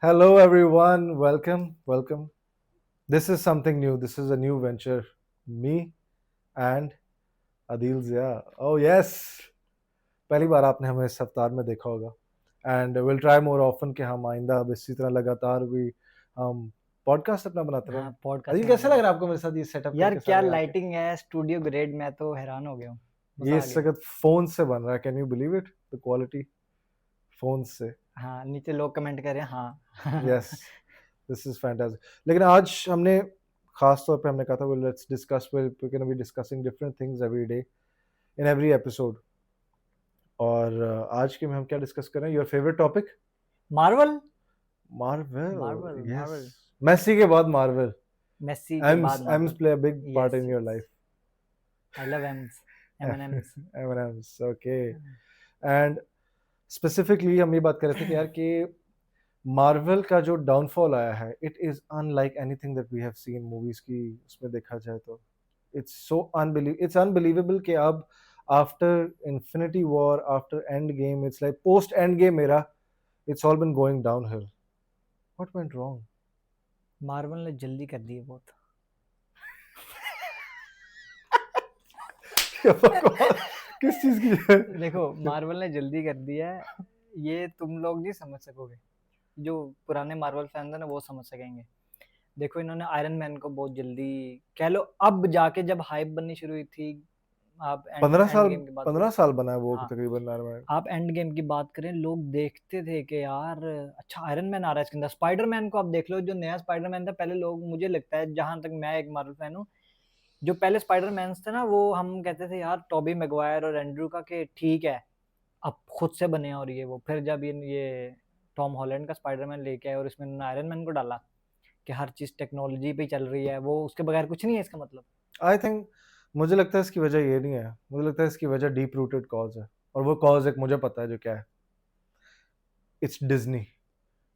Hello, everyone. Welcome. This is something new. This is a new venture. Me and Adil Zia. Oh, yes. पहली बार आपने हमें इस अवतार में देखा होगा. And we'll try more often कि हम आइंदा अब इसी तरह लगातार भी हम पॉडकास्ट अपना बनाते रहें. हाँ पॉडकास्ट अदिल, कैसा लग रहा है आपको मेरे साथ ये सेटअप यार करके क्या सारे आके? लाइटिंग है स्टूडियो ग्रेड मैं तो हैरान हो गया हूँ मजा ये आ इस गया वक्त फोन से बन रहा है. Can you believe it? The quality phone से. हाँ नीचे लोग कमेंट करें हाँ यस, दिस इज फैंटास्टिक. लेकिन आज हमने खास तौर पे हमने कहा था well, let's discuss, we're going to be discussing different things every day in every episode. और आज के में हम क्या डिस्कस कर रहे हैं? Your favourite topic? Marvel Marvel. Marvel yes. Marvel Messi के बाद मार्वल. मेसी के बाद ems Marvel play a big part yes in your life. I love ems M&Ms ems. Okay. And specifically हम ये बात कर रहे थे कि यार कि मार्वल का जो डाउनफॉल आया है, it is unlike anything that we have seen movies की. उसमें देखा जाए तो it's unbelievable कि अब after infinity war, after end game, it's like post end game era, it's all been going downhill. What went wrong? Marvel ने जल्दी कर दी है बहुत किस चीज की? देखो मार्वल ने जल्दी कर दिया है ये तुम लोग नहीं समझ सकोगे जो पुराने मार्वल फैन थे ना वो समझ सकेंगे देखो इन्होंने आयरन मैन को बहुत जल्दी कह लो अब जाके जब हाइप बननी शुरू हुई थी आप पंद्रह एंड साल गेम की बात 15 साल बना है वो हाँ तकरीबन Iron Man. आप एंड गेम की बात करें लोग देखते थे कि यार अच्छा आयरन मैन आ रहा है इसके अंदर स्पाइडर मैन को आप देख लो जो नया स्पाइडर मैन था पहले लोग मुझे लगता है जहां तक मैं एक मार्वल फैन हूँ जो पहले स्पाइडर मैन थे ना वो हम कहते थे यार टॉबी मैगवायर और एंड्रू का कि ठीक है अब खुद से बने और ये वो फिर जब ये टॉम हॉलैंड का स्पाइडरमैन लेके आए और इसमें उन्होंने आयरन मैन को डाला कि हर चीज टेक्नोलॉजी पे चल रही है वो उसके बगैर कुछ नहीं है इसका मतलब आई थिंक, मुझे लगता है इसकी वजह ये नहीं है. मुझे लगता है इसकी वजह डीप रूटेड कॉज है. और वो कॉज एक मुझे पता है जो क्या है. It's Disney.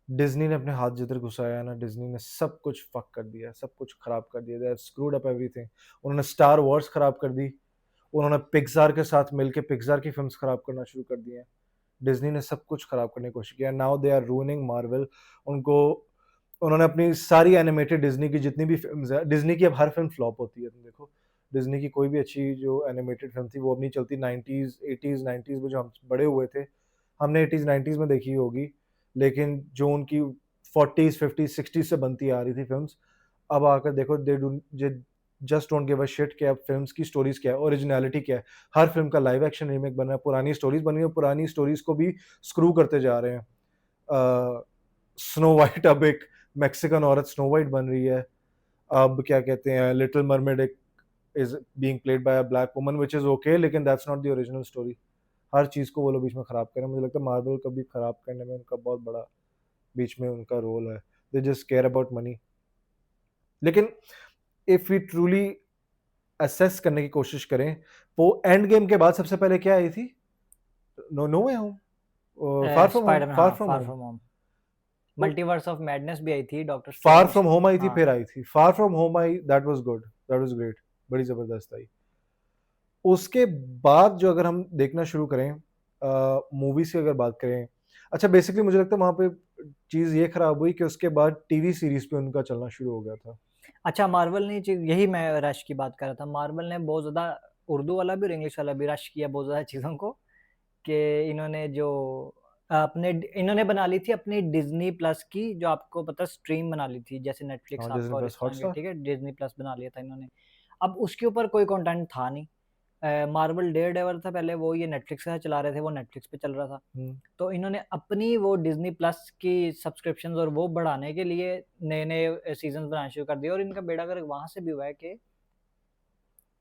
डिज्नी ने अपने हाथ जिधर घुसाया है ना, डिज्नी ने सब कुछ फक कर दिया, सब कुछ खराब कर दिया. They have screwed up everything. उन्होंने स्टार वॉर्स खराब कर दी. उन्होंने पिक्सार के साथ मिलके पिक्सार की फिल्म्स खराब करना शुरू कर दिए हैं. डिज्नी ने सब कुछ खराब करने की कोशिश किया. Now they are ruining Marvel. उनको उन्होंने अपनी सारी एनिमेटेड डिज्नी की जितनी भी फिल्म्स है, डिज्नी की अब हर फिल्म फ्लॉप होती है. तुम देखो, डिज्नी की कोई भी अच्छी जो एनिमेटेड फिल्म थी वो अब नहीं चलती. 90s 80s 90s में जो हम बड़े हुए थे, हमने 80s 90s में देखी होगी. लेकिन जो उनकी 40s 50s 60s से बनती आ रही थी फिल्म्स, अब आकर देखो they do just don't give a shit कि अब फिल्म्स की स्टोरीज क्या है, ओरिजिनलिटी क्या है. हर फिल्म का लाइव एक्शन रीमेक बन रहा है. पुरानी स्टोरीज बन रही है, पुरानी स्टोरीज को भी स्क्रू करते जा रहे हैं. स्नो वाइट, अब एक मैक्सिकन औरत स्नो वाइट बन रही है. अब क्या कहते हैं, लिटिल मरमेड एक is being played by a black woman, which is okay, लेकिन that's not the original story. हर चीज को वो लोग बीच में खराब कर रहे हैं. मुझे लगता है मार्वल को भी खराब करने में उनका बहुत बड़ा बीच में उनका रोल है. They just care about money. लेकिन इफ वी ट्रूली असेस करने की कोशिश करें, वो एंड गेम के बाद सबसे पहले क्या आई थी? No no way home. Far from home. Spiderman far हाँ from far home. From home multiverse of madness भी आई थी doctor far strange from home आई थी, हाँ फिर आई थी फार फ्रॉम होम. आई, that was good, that was great. बड़ी जबरदस्त आई. उसके बाद जो अगर हम देखना शुरू करें, मूवीज की अगर बात करें, अच्छा बेसिकली मुझे लगता है वहां पे चीज ये खराब हुई कि उसके बाद टीवी सीरीज पे उनका चलना शुरू हो गया था. अच्छा मार्वल ने यही मैं रश की बात कर रहा था मार्वल ने बहुत ज्यादा उर्दू वाला भी और इंग्लिश वाला भी रश किया बहुत ज्यादा चीजों को कि इन्होंने जो अपने इन्होंने बना ली थी अपनी डिज्नी प्लस की जो आपको पता स्ट्रीम बना ली थी जैसे नेटफ्लिक्स हाँ, आपका डिज्नी और प्लस इस तरह के हॉटस्टार. ठीक है डिज्नी प्लस बना लिया था इन्होंने अब उसके ऊपर कोई कंटेंट था नहीं मार्वल डेयर डेवर था पहले वो ये नेटफ्लिक्स का चला रहे थे वो नेटफ्लिक्स पे चल रहा था तो इन्होंने अपनी वो डिज्नी प्लस की सब्सक्रिप्शन और वो बढ़ाने के लिए नए नए सीजन बनाना शुरू कर दिए और इनका बेड़ा गर्क वहां से भी हुआ है कि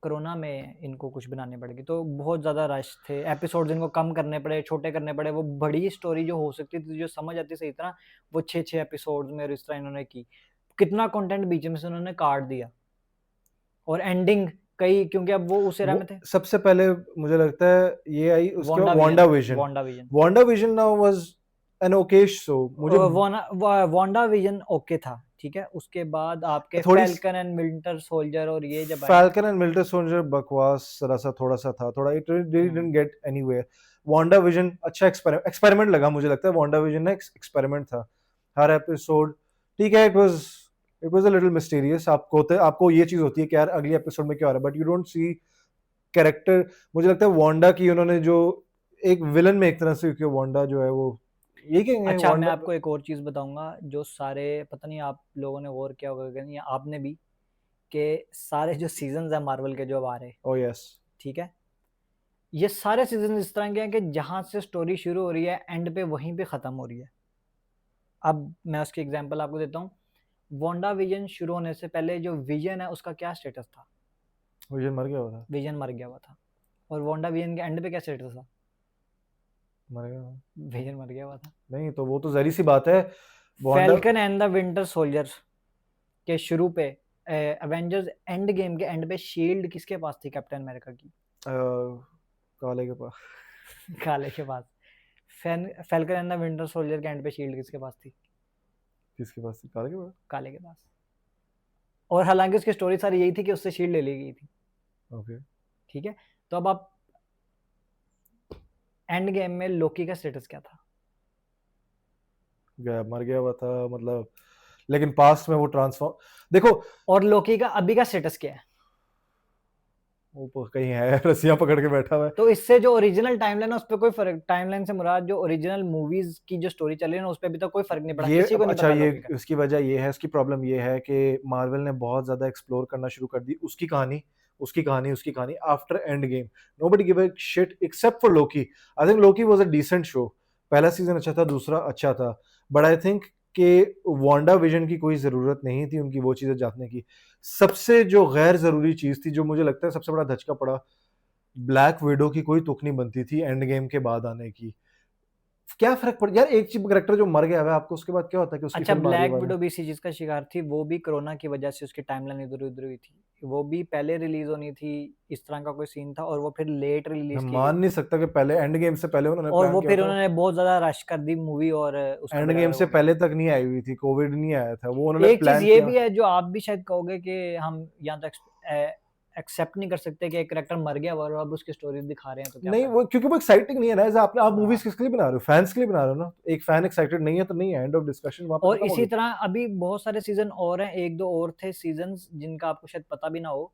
कोरोना में इनको कुछ बनाने पड़ेगी तो बहुत ज़्यादा रश थे एपिसोड्स इनको कम करने पड़े छोटे करने पड़े वो बड़ी स्टोरी जो हो सकती थी जो समझ आती सही तरह वो 6 एपिसोड्स में और इस तरह इन्होंने की कितना कंटेंट बीच में से उन्होंने काट दिया और एंडिंग कई क्योंकि अब वो उस एरा में थे सबसे पहले मुझे लगता है ये आई, उसके बाद Wanda Wanda vision vision. Wanda vision Wanda vision now was an Okesh show. मुझे वांडा विजन ओके था ठीक है उसके बाद आपके थोड़ी फैल्कन एंड विंटर सोल्जर और ये जब आए ना फैल्कन एंड विंटर सोल्जर बकवास जरा सा थोड़ा सा था, थोड़ा it didn't hmm, gate anywhere. Wanda vision अच्छा एक्सपेरिमेंट लगा. मुझे लगता है वांडा विजन ना एक्सपेरिमेंट था. हर एपिसोड ठीक है, it was a little mysterious. आपको ये चीज होती है कि यार अगले एपिसोड में क्या हो रहा है, but you don't see character. मुझे लगता है वांडा की उन्होंने जो एक विलन में एक तरह से, क्योंकि वांडा जो है वो ये कहेंगे अच्छा, मैं वांडा। आपको एक और चीज़ बताऊँगा, जो सारे, पता नहीं आप लोगों ने गौर किया होगा कि नहीं, आपने भी, कि सारे जो सीज़न्स हैं मार्वल के जो अब आ रहे, ओ यस, ठीक है? ये सारे सीज़न इस तरह के हैं कि जहाँ से स्टोरी शुरू हो रही है, एंड पे वहीं पे ख़त्म हो रही है। अब मैं उसकी एग्ज़ाम्पल आपको देता हूँ। वांडा विजन शुरू होने से पहले जो विजन है, उसका क्या स्टेटस था? मुझे मर गया था, विजन मर गया हुआ था। और वांडा विजन के एंड पे क्या स्टेटस था? मर गया था। विजन मर गया हुआ था। नहीं तो वो तो जहरी सी बात है। Wanda falcon and the winter soldier के शुरू पे, एवेंजर्स एंड गेम के एंड पे शील्ड किसके पास थी? कैप्टन अमेरिका की। काले के पास। काले के पास। फ़ाल्कन एंड द विंटर सोल्जर के एंड पे शील्ड किसके पास थी? किसके पास थी? काले के पास। काले के पास। और हालाँकि उसकी स्टोरी सारी यही थी कि उससे शील्ड ले ली गई थी, ओके। ठीक है? तो अब आप एंड गेम में लोकी का स्टेटस क्या था? गया, मर गया हुआ था मतलब, लेकिन पास्ट में वो ट्रांसफॉर्म, देखो और लोकी का अभी का स्टेटस क्या है? वो कहीं है रस्सियां पकड़ के बैठा हुआ है। तो इससे जो ओरिजिनल टाइमलाइन है, उस पे कोई फ़र्क, टाइमलाइन से मुराद जो ओरिजिनल मूवीज़ की जो स्टोरी चल रही है ना, उस पे अभी तक कोई फ़र्क नहीं पड़ा, ये किसी को नहीं अच्छा, पता ये लोकी का। उसकी वजह ये है, इसकी प्रॉब्लम ये है कि मार्वल ने बहुत ज्यादा एक्सप्लोर करना शुरू कर दी उसकी कहानी, उसकी कहानी after end game. Nobody give a shit except for Loki. I think Loki was a decent show. पहला सीजन अच्छा था, दूसरा अच्छा था, बट आई थिंक कि वांडा विजन की कोई जरूरत नहीं थी उनकी वो चीजें जानने की। सबसे जो गैर जरूरी चीज थी, जो मुझे लगता है सबसे बड़ा धचका पड़ा, ब्लैक विडो की कोई तुक नहीं बनती थी एंड गेम के बाद आने की। क्या फर्क पड़ यार, एक चीज कैरेक्टर जो मर गया है आपको उसके बाद क्या होता है कि उसकी अच्छा, फिल्म आ रही है ब्लैक बाद में। विडो भी इसी चीज़ का शिकार थी, वो भी कोरोना की वजह से उसकी टाइमलाइन इधर-उधर हुई थी। वो भी पहले रिलीज़ होनी थी, इस तरह का कोई सीन था, और वो फिर लेट मैं रिलीज़ की गई मान नहीं थी। सकता कि पहले एंड गेम से पहले उन्होंने और प्लान वो किया फिर था। उन्होंने बहुत ज़्यादा रश कर दी मूवी, और उसका एंड बेड़ा गेम गर्क से हो गया। पहले तक नहीं आई हुई थी, कोविड नहीं आया था, वो उन्होंने एक चीज़ प्लान ये किया। भी है जो आप भी शायद कहोगे कि हम या तो एक्सेप्ट नहीं कर सकते कि एक कैरेक्टर मर गया और अब उसकी स्टोरी दिखा रहे हैं, तो क्या नहीं फ़ायदा? वो क्योंकि वो एक्साइटिंग नहीं है ना, ऐसा आप हाँ। मूवीज किसके लिए बना रहे हो? फैंस के लिए बना रहे हो ना। एक फैन एक्साइटेड नहीं है तो नहीं है, एंड ऑफ डिस्कशन, वहां पे और खत्म हो इसी गई। तरह अभी बहुत सारे सीज़न और हैं, 1-2 और थे सीज़न्स जिनका आपको शायद पता भी ना हो,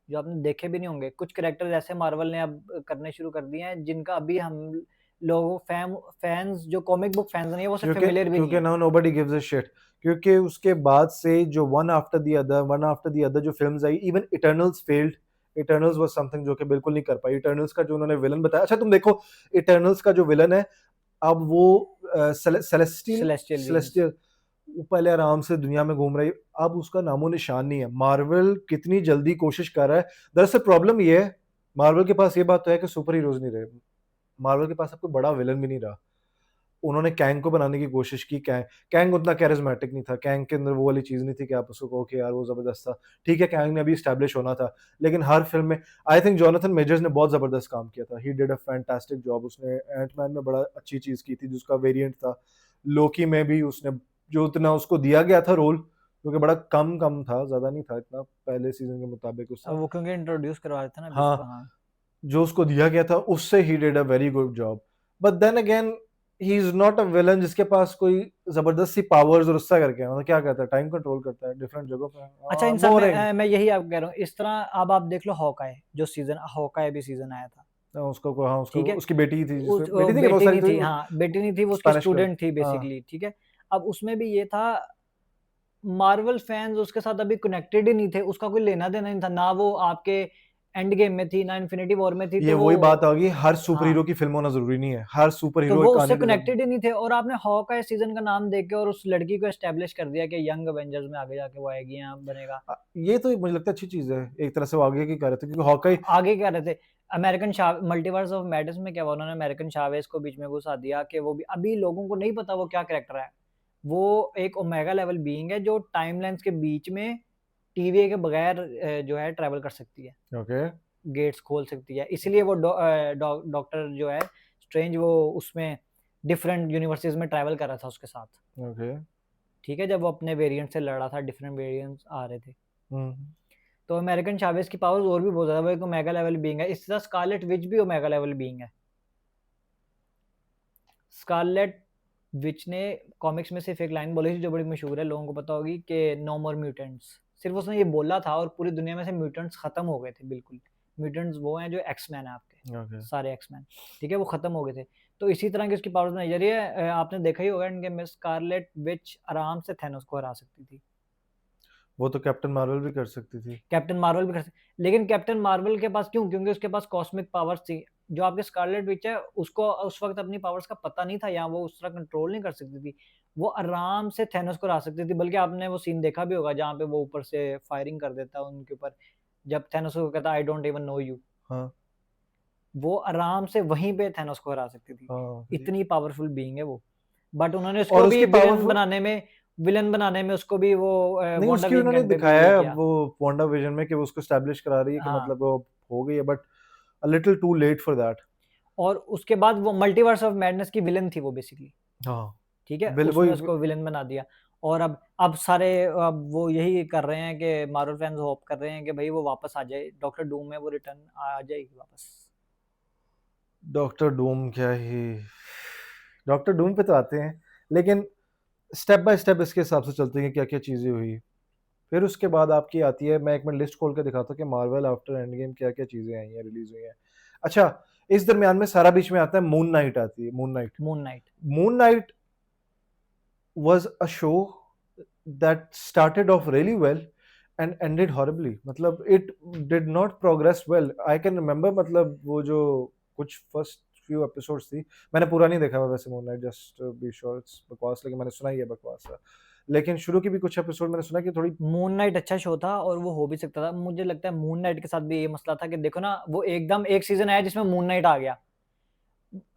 जो आपने देखे भी नहीं होंगे। कुछ कैरेक्टर्स ऐसे मार्वल ने अब करने शुरू कर दिए हैं, जिनका अभी हम लोगों फैन्स जो कॉमिक बुक फैन्स नहीं है, वो सब क्योंकि फ़ैमिलियर भी नहीं क्योंकि है। Now nobody gives a shit. क्योंकि उसके बाद से जो वन आफ्टर द अदर जो फिल्म्स आई, even Eternals failed. Eternals was something जो कि बिल्कुल नहीं कर पाई। इटर्नल्स का जो उन्होंने विलन बताया, अच्छा तुम देखो, इटर्नल्स का जो विलन है अब वो सेलेस्टियल सेलेस्टियल बीइंग्स। सेलेस्टियल वो पहले आराम से दुनिया में घूम रही है, अब उसका नामो निशान नहीं है। मार्वल कितनी जल्दी कोशिश कर रहा है। दरअसल प्रॉब्लम ये है, मार्वल के पास ये बात तो है कि सुपर हीरोज नहीं रहे, मार्वल के पास अब कोई बड़ा विलन भी नहीं रहा। उन्होंने कैंग को बनाने की कोशिश की, कैंग उतना कैरिस्मेटिक नहीं था, कैंग के अंदर वो वाली चीज़ नहीं थी कि आप उसको कहो कि यार वो ज़बरदस्त था। ठीक है, कैंग ने अभी एस्टैब्लिश होना था, लेकिन हर फ़िल्म में आई थिंक जोनाथन मेजर्स ने बहुत ज़बरदस्त काम किया था। ही डिड अ फैंटास्टिक जॉब। उसने एंटमैन में बड़ा अच्छी चीज़ की थी, जिसका वेरिएंट था। लोकी में भी उसने जो उतना उसको दिया गया था रोल, जो कि बड़ा कम था, ज़्यादा नहीं था इतना पहले सीज़न के मुताबिक अब उससे। वो क्योंकि इंट्रोड्यूस करवा रहे थे ना अभी उसको, हाँ, हाँ। जो उसको दिया गया था उससे ही did a very good job. But then again he is not a villain जिसके पास कोई जबरदस्त सी पावर्स और उससे करके मतलब क्या कहता है, टाइम कंट्रोल करता है डिफरेंट जगहों अच्छा, पे। इन सब में बोरिंग। मैं यही आपको कह रहा हूँ, इस तरह अब आप देख लो हॉकाय, जो सीज़न हॉकाय भी सीज़न आया था, उसको हाँ, उसको ठीक है? उसकी बेटी थी, जिसमें उस बेटी थी कि बहुत बेटी सारी नहीं थी थी, हाँ, बेटी नहीं थी, वो उसकी स्पेनिश गर्ल। स्टूडेंट थी हाँ, बेसिकली, ठीक है? अब उसमें भी ये था, मार्वल फैन्स उसके साथ अभी कनेक्टेड ही नहीं थे, उसका कोई लेना-देना नहीं था, ना वो आपके एंड गेम में थी, ना इन्फिनिटी वॉर में थी, ये तो वो, वही बात आ गई, हर सुपर हाँ, हीरो की फिल्म होना जरूरी नहीं है, हर सुपर तो हीरो वो एक उससे कहानी के साथ। कनेक्टेड ही नहीं थे, और आपने हॉकाय सीज़न का नाम देके और उस लड़की को एस्टेब्लिश कर दिया कि यंग अवेंजर्स में आगे जाके वो आएगी, यहाँ बनेगा। ये तो मुझे लगता है अच्छी चीज है, एक तरह से वो आगे की कर रहे थे, क्योंकि हॉकाई आगे क्या रहे थे, मल्टीवर्स ऑफ मैडनेस में क्या हुआ, उन्होंने अमेरिकन चावेज़ को बीच में घुसा दिया कि वो भी अभी लोगों को नहीं पता वो क्या कैरेक्टर है। वो एक ओमेगा लेवल बीइंग है जो टाइमलाइन्स के बीच में टीवीए के बगैर जो है ट्रैवल कर सकती है, ओके गेट्स खोल सकती है। इसलिए वो डॉक्टर जो है स्ट्रेंज, वो उसमें डिफरेंट यूनिवर्सेस में ट्रैवल कर रहा था उसके साथ, ओके। ठीक है? जब वो अपने वेरिएंट से लड़ रहा था, डिफरेंट वेरिएंट्स आ रहे थे। हम्म। तो अमेरिकन चावेज़ की पावर्स और भी बहुत ज़्यादा, वो एक ओमेगा लेवल बीइंग है। इसी तरह स्कारलेट विच भी ओमेगा लेवल बीइंग है। स्कारलेट विच ने कॉमिक्स में सिर्फ एक लाइन बोली थी जो बड़ी मशहूर है, लोगों को पता होगी कि नो मोर म्यूटेंट्स। सिर्फ उसने ये बोला था और पूरी दुनिया में से म्यूटेंट्स खत्म हो गए थे बिल्कुल। म्यूटेंट्स वो हैं जो एक्समैन है आपके, ओके। सारे एक्समैन, ठीक है, वो खत्म हो गए थे। तो इसी तरह की उसकी पावर्स बनाई जा रही है। आपने देखा ही होगा एंड गेम में स्कारलेट विच आराम से थैनोस को हरा सकती थी। वो तो कैप्टन मार्वल भी कर सकती थी। कैप्टन मार्वल भी कर सकती, लेकिन कैप्टन मार्वल के पास क्यों? क्योंकि उसके पास कॉस्मिक पावर्स थी। जो आपके स्कारलेट विच है उसको उस वक्त अपनी पावर्स का पता नहीं था, या वो उस तरह कंट्रोल नहीं कर सकती थी। वो आराम से थैनोस को हरा सकती थी। बल्कि आपने वो सीन देखा भी होगा जहाँ पे वो ऊपर से फायरिंग कर देता है उनके ऊपर, जब थैनोस को कहता है I don't even know you. हाँ वो आराम से वहीं पे थैनोस को हरा सकती थी। हाँ। इतनी पावरफुल बीइंग है वो। बट उन्होंने और उसको भी उसकी पावरफुल विलन बनाने में उसको भी वो नहीं, वांडा उसकी विजन के उन्होंने एंड पे भी दिखाया ये है किया। वो वांडा विजन में कि वो उसको एस्टैब्लिश करा रही है कि हाँ, मतलब वो हो गई है, but a little too late for that. और उसके बाद वो मल्टीवर्स ऑफ मैडनेस की विलन थी वो बेसिकली, हाँ ठीक है? बिल उसमें वही। उसको विलन बना दिया। और अब सारे अब वो यही कर रहे हैं कि मार्वल फैन्स होप कर रहे हैं कि भई वो वापस आ जाए, डॉक्टर डूम है वो रिटर्न आ जाएगी वापस। डॉक्टर डूम क्या ही, डॉक्टर डूम पे तो आते हैं, लेकिन स्टेप बाय स्टेप इसके हिसाब से चलते हैं कि क्या क्या चीज़ें हुई। फिर उसके बाद आपकी आती है, मैं एक मिनट लिस्ट खोल के दिखाता हूँ कि मार्वल आफ्टर एंड गेम क्या क्या चीज़ें आई हैं, रिलीज हुई हैं। अच्छा, इस दरमियान में सारा बीच में आता है मून नाइट आती है। Moon night, moon night. Moon night was a show that started off really well and ended horribly. मतलब it did not progress well. I can remember मतलब वो जो कुछ first few episodes थी, मैंने पूरा नहीं देखा मैं वैसे moon night, just be sure it's बकवास, लेकिन मैंने सुना ही है बकवास है। लेकिन शुरू की भी कुछ एपिसोड मैंने सुना कि थोड़ी मून नाइट अच्छा शो था और वो हो भी सकता था। मुझे लगता है मून नाइट के साथ भी ये मसला था कि देखो ना, वो एकदम एक सीजन आया जिसमें मून नाइट आ गया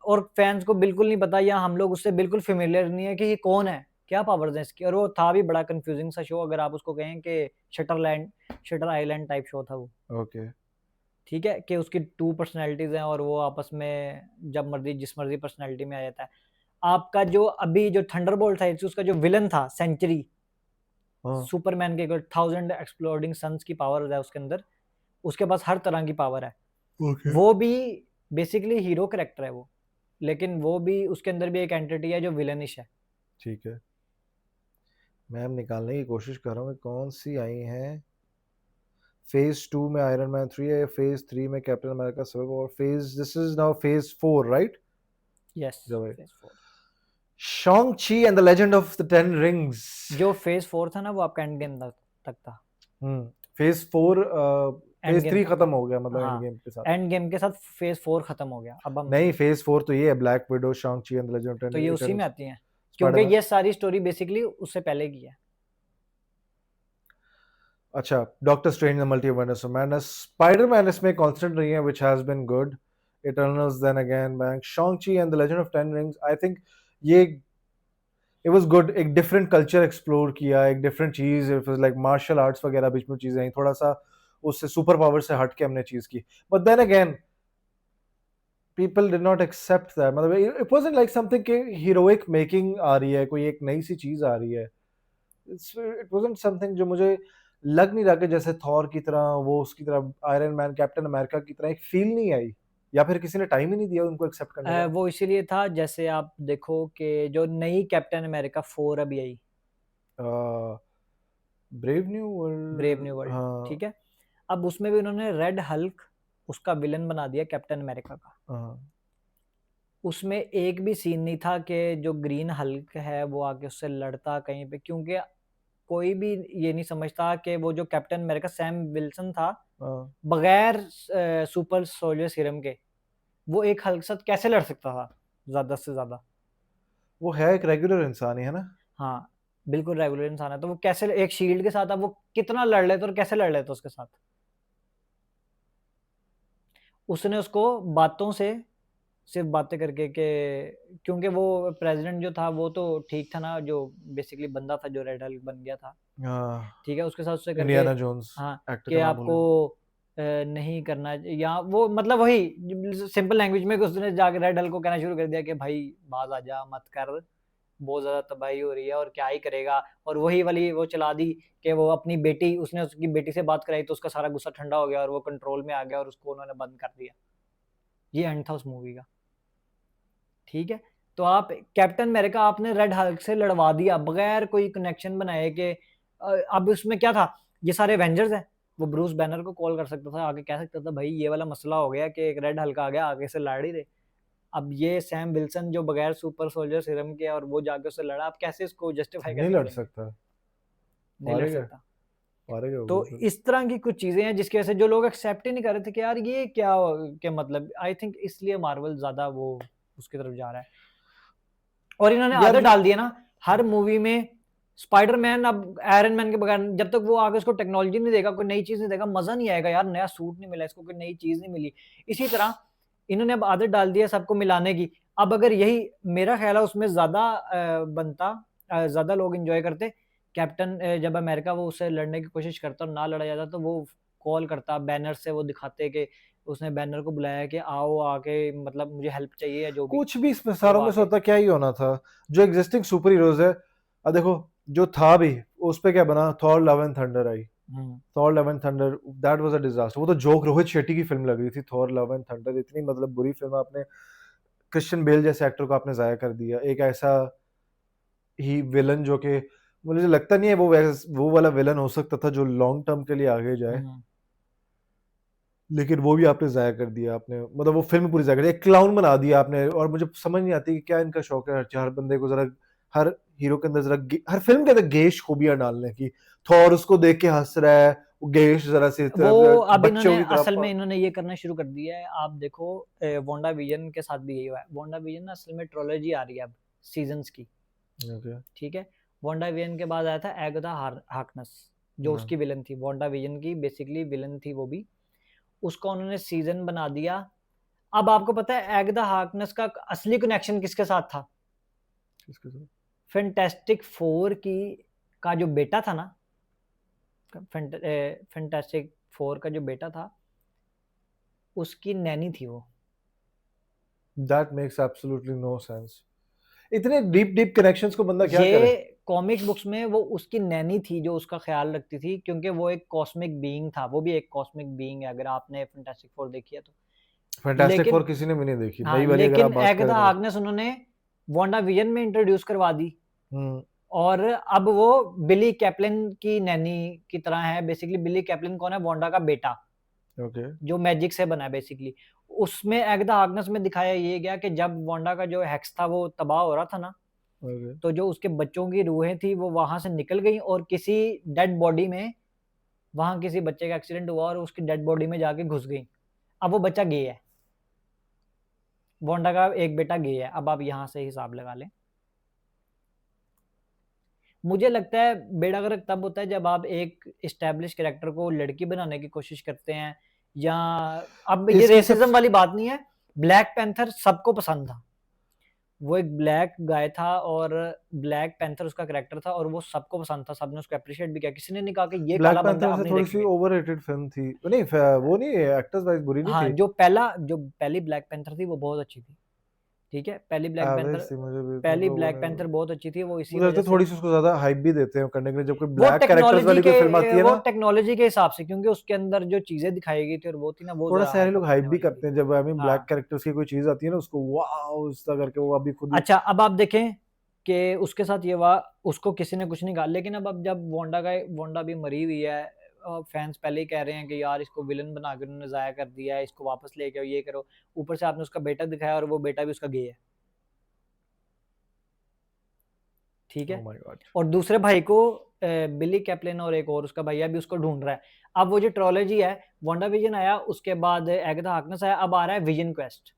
और फैंस को बिल्कुल नहीं पता, या हम लोग उससे बिल्कुल फेमिलियर नहीं है कि ये कौन है, क्या पावर्स हैं इसकी। और वो था भी बड़ा कंफ्यूजिंग सा शो, अगर आप उसको कहें कि शटर आइलैंड टाइप शो था वो, ओके। ठीक है? कि उसकी 2 पर्सनैलिटीज़ हैं और वो आपस में जब मर्ज़ी जिस मर्ज़ी पर्सनैलिटी में आ जाता है। आपका जो अभी जो थंडरबोल्ट था उसका जो विलन था सेंचुरी, हाँ सुपरमैन के 1000 एक्सप्लोडिंग सन्स की पावर है उसके अंदर, उसके पास हर तरह की पावर है। ओके। वो भी बेसिकली हीरो कैरेक्टर है वो, लेकिन वो भी उसके अंदर भी एक एंटिटी है जो विलेनिश है। ठीक है, मैं अब निकालने की कोशिश कर रहा हूँ कि कौन सी आई हैं। फेज 2 में आयरन मैन 3 है, फेज 3 में Captain America civil war, phase this is now phase 4 right. Yes, right? Phase 4। Shang-Chi and the Legend of the Ten Rings. जो फेज 4 था ना वो आपका एंड गेम तक था। फेज 4, एंड फेज गेम 3 तक खत्म था। हो गया मतलब एंड हाँ, गेम के साथ। एंड गेम के साथ फेज 4 खत्म हो गया। अब हम नहीं, फेज 4 तो ये है, black window, Shang-Chi and the Legend of तो Ten ये उसी में Eternals, आती हैं, क्योंकि स्पाइडरमैन। ये सारी स्टोरी बेसिकली उससे पहले की है। अच्छा, doctor strange the multiverse of madness, Spiderman इसमें कांस्टेंट रही है which has been good. Eternals then again bank, Shang-Chi and the Legend of Ten Rings, I think ये इट वाज गुड। एक डिफरेंट कल्चर एक्सप्लोर किया, एक different चीज, it was like martial arts वगैरह बीच में चीजें आई, थोड़ा सा उससे सुपर पावर से हट के हमने चीज की। But then again people did not accept that, मतलब it wasn't like something कि heroic making आ रही है, कोई एक नई सी चीज आ रही है। it wasn't something जो मुझे लग नहीं रहा कि जैसे थॉर की तरह, वो उसकी तरह, आयरन मैन, कैप्टन अमेरिका की तरह एक फील नहीं आई, या फिर किसी ने टाइम ही नहीं दिया उनको एक्सेप्ट करने का। वो इसीलिए था, जैसे आप देखो कि जो नई कैप्टन अमेरिका 4 अभी आई, brave new brave new world, world, हाँ ठीक है? अब उसमें भी उन्होंने रेड हल्क उसका विलन बना दिया कैप्टन अमेरिका का। हाँ। उसमें एक भी सीन नहीं था कि जो ग्रीन हल्क है वो आके उससे लड़ता कहीं पे, क्योंकि कोई भी ये नहीं समझता कि वो जो कैप्टन अमेरिका सैम विल्सन था, हाँ, बगैर सुपर सोल्जर सीरम के वो एक हल्क साथ कैसे लड़ सकता था ज्यादा से ज्यादा। वो है एक रेगुलर इंसान ही है ना। हाँ, बिल्कुल रेगुलर इंसान है, तो वो कैसे एक शील्ड के साथ, अब वो कितना लड़ लेता और कैसे लड़ लेता उसके साथ। उसने उसको बातों से, सिर्फ बातें करके के, क्योंकि वो प्रेसिडेंट जो था वो तो ठीक था ना, जो बेसिकली बंदा था जो रेड हल्क बन गया था, हाँ, ठीक है, उसके साथ उससे करके, इंडियाना जोन्स, हाँ, एक्टर कि का नाम भूल आपको गया। नहीं करना, या वो मतलब वही सिंपल लैंग्वेज में कि उसने जाके रेड हल्क को कहना शुरू कर दिया कि भाई बाज आ जा, मत कर, बहुत ज्यादा तबाही हो रही है और क्या ही करेगा। और वही वाली वो चला दी कि वो अपनी बेटी, उसने उसकी बेटी से बात कराई तो उसका सारा गुस्सा ठंडा हो गया और वो कंट्रोल में आ गया और उसको उन्होंने बंद कर दिया। ये एंड था उस मूवी का, ठीक है? तो आप कैप्टन अमेरिका आपने रेड हल्क से लड़वा दिया बगैर कोई कनेक्शन बनाए कि अब उसमें क्या था, ये सारे एवेंजर्स हैं, वो ब्रूस बैनर को कॉल कर सकता था, आगे कह सकता था भाई ये वाला मसला हो गया कि एक रेड हल्क आ गया, आगे से लड़ ही रहे। अब ये सैम विल्सन जो बगैर सुपर सोल्जर सीरम के और वो जाके उससे लड़ा, आप कैसे इसको जस्टिफाई नहीं कैसे लड़ करेंगे? सकता, नहीं लड़ मारेगा, सकता। मारेगा वो तो बिल्कुल। इस तरह की कुछ चीजें हैं जिसकी वजह से जो लोग एक्सेप्ट ही नहीं कर रहे थे कि यार ये क्या मतलब, आई थिंक इसलिए मार्वल ज्यादा वो उसकी तरफ जा रहा है। और इन्होंने यार आदत डाल दी है ना हर मूवी में, स्पाइडरमैन अब आयरन मैन के बगैर जब तक वो आगे उसको टेक्नोलॉजी नहीं देगा, कोई नई चीज नहीं देगा, मजा नहीं आएगा यार, नया सूट नहीं मिला इसको, कोई नई चीज नहीं मिली। इसी तरह इन्होंने अब आदत डाल दी है सबको मिलाने की। अब अगर यही मेरा ख्याल है उसमें ज्यादा बनता, ज्यादा लोग एंजॉय करते, कैप्टन जब अमेरिका वो उससे लड़ने की कोशिश करता और ना लड़ा जाता तो वो कॉल करता, बैनर से वो दिखाते कि उसने बैनर को बुलाया कि आओ आके मतलब मुझे हेल्प चाहिए या जो भी, कुछ भी इसमें तो वो सारों में से आके होता क्या ही होना था, जो एग्जिस्टिंग सुपर हीरोज है। अब देखो जो था भी, उस पे क्या बना, Thor love and thunder I. Hmm Thor love and thunder, that was a disaster. वो तो जोक, रोहित शेट्टी की फिल्म लग रही थी थॉर लव एंड थंडर, इतनी मतलब बुरी फिल्म। आपने क्रिश्चियन बेल जैसे एक्टर को आपने जाया कर दिया, एक ऐसा ही विलन जो कि मुझे लगता नहीं है वो वाला विलन हो सकता था जो लॉन्ग टर्म के लिए आगे जाए, हम्म लेकिन वो भी आपने जाया कर दिया। आपने मतलब वो फिल्म पूरी जाया कर दिया, एक क्लाउन बना दिया आपने। और मुझे समझ नहीं आती कि क्या इनका शौक है हर बंदे को जरा, हर हीरो के अंदर जरा हर फिल्म के अंदर गेश खूबियां डालने की। थॉर उसको देख के हंस रहा है, वो गेश जरा से वो अब बच्चों इन्होंने की असल तरफ। में इन्होंने ये करना शुरू कर दिया है, आप देखो वांडा विजन के साथ भी यही हुआ है। वांडा विजन ना असल में ट्रोलॉजी आ रही है अब सीजन्स की, ओके। ठीक है। वांडा विजन के बाद आया था एगदा हार्कनेस, जो हाँ, उसकी विलन थी, वांडा विजन की बेसिकली विलन थी वो भी, उसका उन्होंने सीजन बना दिया। अब आपको पता है एगदा हार्कनेस का असली कनेक्शन किसके साथ था? किसके साथ? फैंटास्टिक फोर की का जो बेटा था ना, फैंटास्टिक फोर का जो बेटा था उसकी नैनी थी वो। That makes absolutely no sense. इतने डीप डीप कनेक्शंस को बंदा क्या करे। ये कॉमिक बुक्स में वो उसकी नैनी थी जो उसका ख्याल रखती थी, क्योंकि वो एक कॉस्मिक बीइंग था, वो भी एक कॉस्मिक बीइंग है अगर आपने फैंटास्टिक फोर देखी है तो। फैंटास्टिक लेकिन फोर किसी ने भी नहीं देखी, हाँ, नई वाली अगर आप लेकिन बात करें एगदा तो। हार्कनेस उन्होंने वांडा विजन में इंट्रोड्यूस करवा दी, हम्म। और अब वो बिली कैप्लिन की नैनी की तरह है। बेसिकली बिली कैप्लिन कौन है? वांडा का बेटा, ओके। जो मैजिक से बना है बेसिकली। उसमें एगदा हार्कनेस में दिखाया ये गया कि जब वांडा का जो हेक्स था वो तबाह हो रहा था ना, ओके। तो जो उसके बच्चों की रूहें थी वो वहां से निकल गई और किसी डेड बॉडी में, वहां किसी बच्चे का एक्सीडेंट हुआ और उसकी डेड बॉडी में जाके घुस गई। अब वो बच्चा गे है, वांडा का एक बेटा गे है। अब आप यहां से हिसाब लगा लें। मुझे लगता है बेड़ा गर्क तब होता है जब आप एक एस्टेब्लिश कैरेक्टर को लड़की बनाने की कोशिश करते हैं, या अब ये इसमें सब। रेसिज्म वाली बात नहीं है। ब्लैक पैंथर सबको पसंद था, वो एक ब्लैक गाय था और ब्लैक पैंथर उसका कैरेक्टर था और वो सबको पसंद था, सबने उसको अप्रिशिएट भी किया, किसी ने नहीं कहा कि ये ब्लैक काला बंदा पैंथर अब से नहीं थोड़ी सी देखेंगे। ओवररेटेड फिल्म थी, नहीं वो नहीं, एक्टर्स वाइज बुरी नहीं हाँ, थी। जो पहली ब्लैक पैंथर थी वो बहुत अच्छी थी, ठीक है। एवरेज थी मुझे भी, पहली मतलब वो ब्लैक नहीं। पैंथर बहुत अच्छी थी, वो इसी मुझे लगता वजह है से। थोड़ी सी उसको ज्यादा हाइप भी देते हैं करने के लिए, जब कोई ब्लैक कैरेक्टर्स वाली कोई फिल्म आती है वो ना। टेक्नोलॉजी के हिसाब से, क्योंकि उसके अंदर जो चीजें दिखाई गई थी और वो थी ना, वो थोड़ा जरा सारे हाइप लोग अप हाइप करने भी वाली थी। करते हैं जब आई मीन हाँ। ब्लैक कैरेक्टर्स की कोई चीज आती है ना, उसको वाओ उसका करके वो अभी खुद ही। अच्छा, अब आप देखें कि उसके साथ ये हुआ, उसको किसी ने कुछ नहीं कहा, लेकिन अब जब वांडा भी मरी हुई है, फैंस पहले ही कह रहे हैं कि यार इसको विलन बना के उन्होंने जाया कर दिया है, इसको वापस लेके आओ, ये करो। ऊपर से आपने उसका बेटा दिखाया और वो बेटा भी उसका गे है, ठीक ओह है। My God. और दूसरे भाई को बिली कैप्लिन और एक और उसका भैया भी उसको ढूंढ रहा है। अब वो जो ट्रोलॉजी है, वांडा विजन आया, उसके बाद एगदा हार्कनेस आया, अब आ रहा है विजन क्वेस्ट,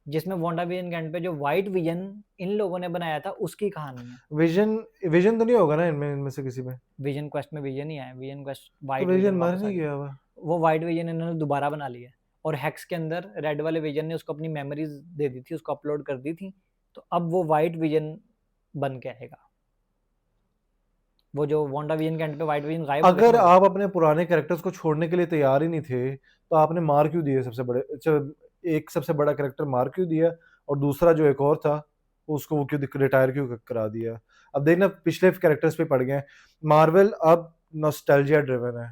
जिसमें वांडा विजन के एंड पे जो व्हाइट विजन इन लोगों ने बनाया था उसकी कहानी है। विजन, विजन तो नहीं होगा ना इनमें इनमें से किसी में? विजन क्वेस्ट में विजन ही है, विजन क्वेस्ट तो व्हाइट विजन विजन मर वापस आ नहीं गया। गया हुआ? वो व्हाइट विजन इन्होंने दोबारा बना लिया है, और हेक्स के अंदर रेड वाले विजन ने उसको अपनी मेमोरीज दे दी थी, उसको अपलोड कर दी थी, तो अब वो व्हाइट विजन बन के आएगा। वो जो वांडा विजन के एंड पे व्हाइट विजन गायब हो गए थे अगर ना, वो। आप अपने पुराने कैरेक्टर्स को छोड़ने के लिए तैयार ही नहीं थे, तो आपने मार क्यों दिए सबसे बड़े, एक सबसे बड़ा कैरेक्टर मार क्यों दिया, और दूसरा जो एक और था उसको वो क्यों रिटायर क्यों करा दिया? अब देखना पिछले कैरेक्टर्स पे पड़ गए। मार्वल अब नॉस्टैल्जिया ड्रिवन है,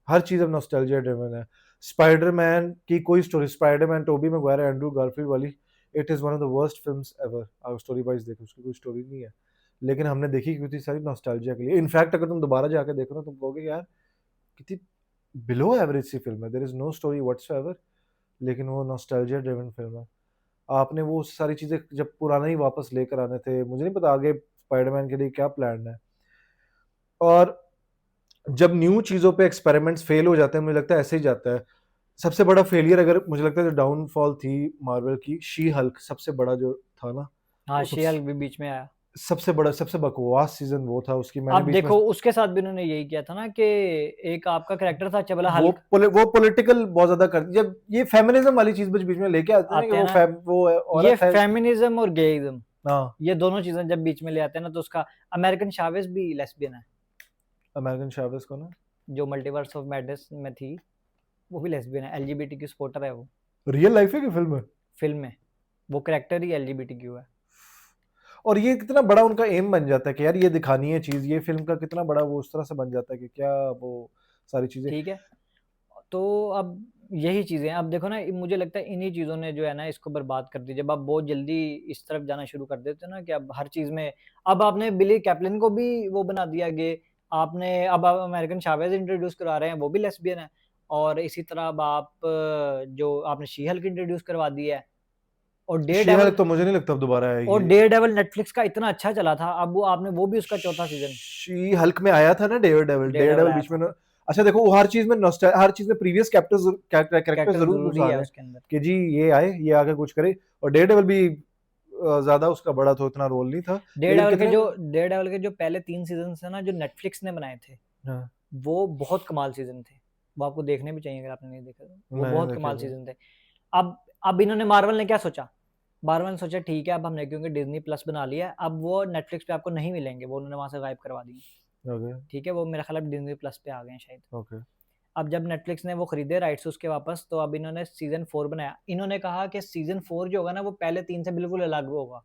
हर चीज अब नॉस्टैल्जिया ड्रिवन है। स्पाइडरमैन की कोई story, Spiderman Tobey Maguire Andrew Garfield वाली, it is one of the worst films ever. अगर स्टोरी वाइज देखो, उसकी कोई स्टोरी नहीं है, लेकिन हमने देखी क्यों थी, सारी नॉस्टैल्जिया के लिए। इनफैक्ट अगर तुम दोबारा जाके देखो ना, तुम कहोगे यार कितनी बिलो एवरेज सी फिल्म है, there is no story whatsoever, लेकिन वो नॉस्टैल्जिया ड्रिवन फिल्म है। आपने वो सारी चीज़ें जब पुराने ही वापस लेकर आने थे, मुझे नहीं पता आगे स्पाइडरमैन के लिए क्या प्लान है। और जब न्यू चीज़ों पे एक्सपेरिमेंट्स फेल हो जाते हैं, मुझे लगता है ऐसे ही जाता है। सबसे बड़ा फेलियर अगर मुझे लगता है जो डाउनफॉल थी मार्वल की, शी हल्क सबसे बड़ा जो था ना, हाँ, वो शी हल्क भी बीच में आया। सबसे बड़ा सबसे बकवास सीजन वो था उसकी। मैंने अब बीच में देखो उसके साथ भी उन्होंने यही किया था ना कि एक आपका कैरेक्टर था चबला वो हल्क, वो पॉलिटिकल बहुत ज्यादा कर, जब ये फेमिनिज्म वाली चीज बीच बीच में लेके आते हैं ना, कि आते हैं ना, वो ये औरत है। फेमिनिज्म और गेइज्म, हाँ, ये दोनों चीजें जब बीच में ले आते हैं ना, तो उसका अमेरिकन शावेज भी लेस्बियन है, अमेरिकन शावेज को ना, जो मल्टीवर्स ऑफ मैडनेस में थी, वो भी लेस्बियन है, एलजीबीटी की सपोर्टर है वो। रियल लाइफ है कि फिल्म है? फिल्म में वो कैरेक्टर ही एलजीबीटीक्यू है। और ये कितना बड़ा उनका एम बन जाता है कि यार ये दिखानी है चीज, ये फिल्म का कितना बड़ा वो उस तरह से बन जाता है कि क्या वो सारी चीजें। ठीक है, तो अब यही चीजें हैं। अब देखो ना, मुझे लगता है इन्हीं चीजों ने जो है ना इसको बर्बाद कर दी। जब आप बहुत जल्दी इस तरफ जाना शुरू कर देते हो ना, कि अब हर चीज में, अब आपने बिली कैप्लिन को भी वो बना दिया गे, आपने अब आप अमेरिकन शावेज इंट्रोड्यूस करा रहे हैं, वो भी लेस्बियन है। और इसी तरह अब आप जो आपने शी हल्क इंट्रोड्यूस करवा दिया है, और डे शी डेवल, हल्क तो मुझे नहीं लगता अब दोबारा और आएगी। डे डेवल नेटफ्लिक्स का इतना अच्छा चला था, अब वो आपने वो भी उसका चौथा सीजन, शी हल्क में आया था ना डेयर डेविल, डे डेयर डेवल डेविल आया बीच में था। अच्छा देखो, वो हर चीज में हर चीज में प्रीवियस कैरेक्टर कैरेक्टर जरूर जरूरी घुसा है रहे हैं उसके अंदर। कि जी ये आए, ये आके कुछ करे। और डेयर डेविल भी ज्यादा उसका बड़ा तो इतना रोल नहीं था, डे लेकिन डेवल के कितने। जो डे डेवल के जो पहले 3 सीजन थे ना, जो नेटफ्लिक्स ने बनाए थे, हाँ, वो बहुत कमाल सीजन थे। वो आपको देखने भी चाहिए अगर आपने नहीं देखा तो। वो मैंने बहुत देखे कमाल थे। सीजन थे। अब इन्होंने मार्वल ने क्या सोचा? मार्वल ने सोचा ठीक है, अब हमने क्योंकि डिज्नी प्लस बना लिया है, अब वो नेटफ्लिक्स पे आपको नहीं मिलेंगे, वो उन्होंने वहां से गायब करवा दिए। ओके ठीक है, वो मेरा ख्याल है डिज्नी प्लस पे आ गए हैं शायद। ओके। अब जब नेटफ्लिक्स ने वो खरीदे राइट्स उसके वापस, तो अब इन्होंने सीजन 4 बनाया। इन्होंने कहा कि सीजन 4 जो होगा ना, वो पहले 3 से बिल्कुल अलग होगा।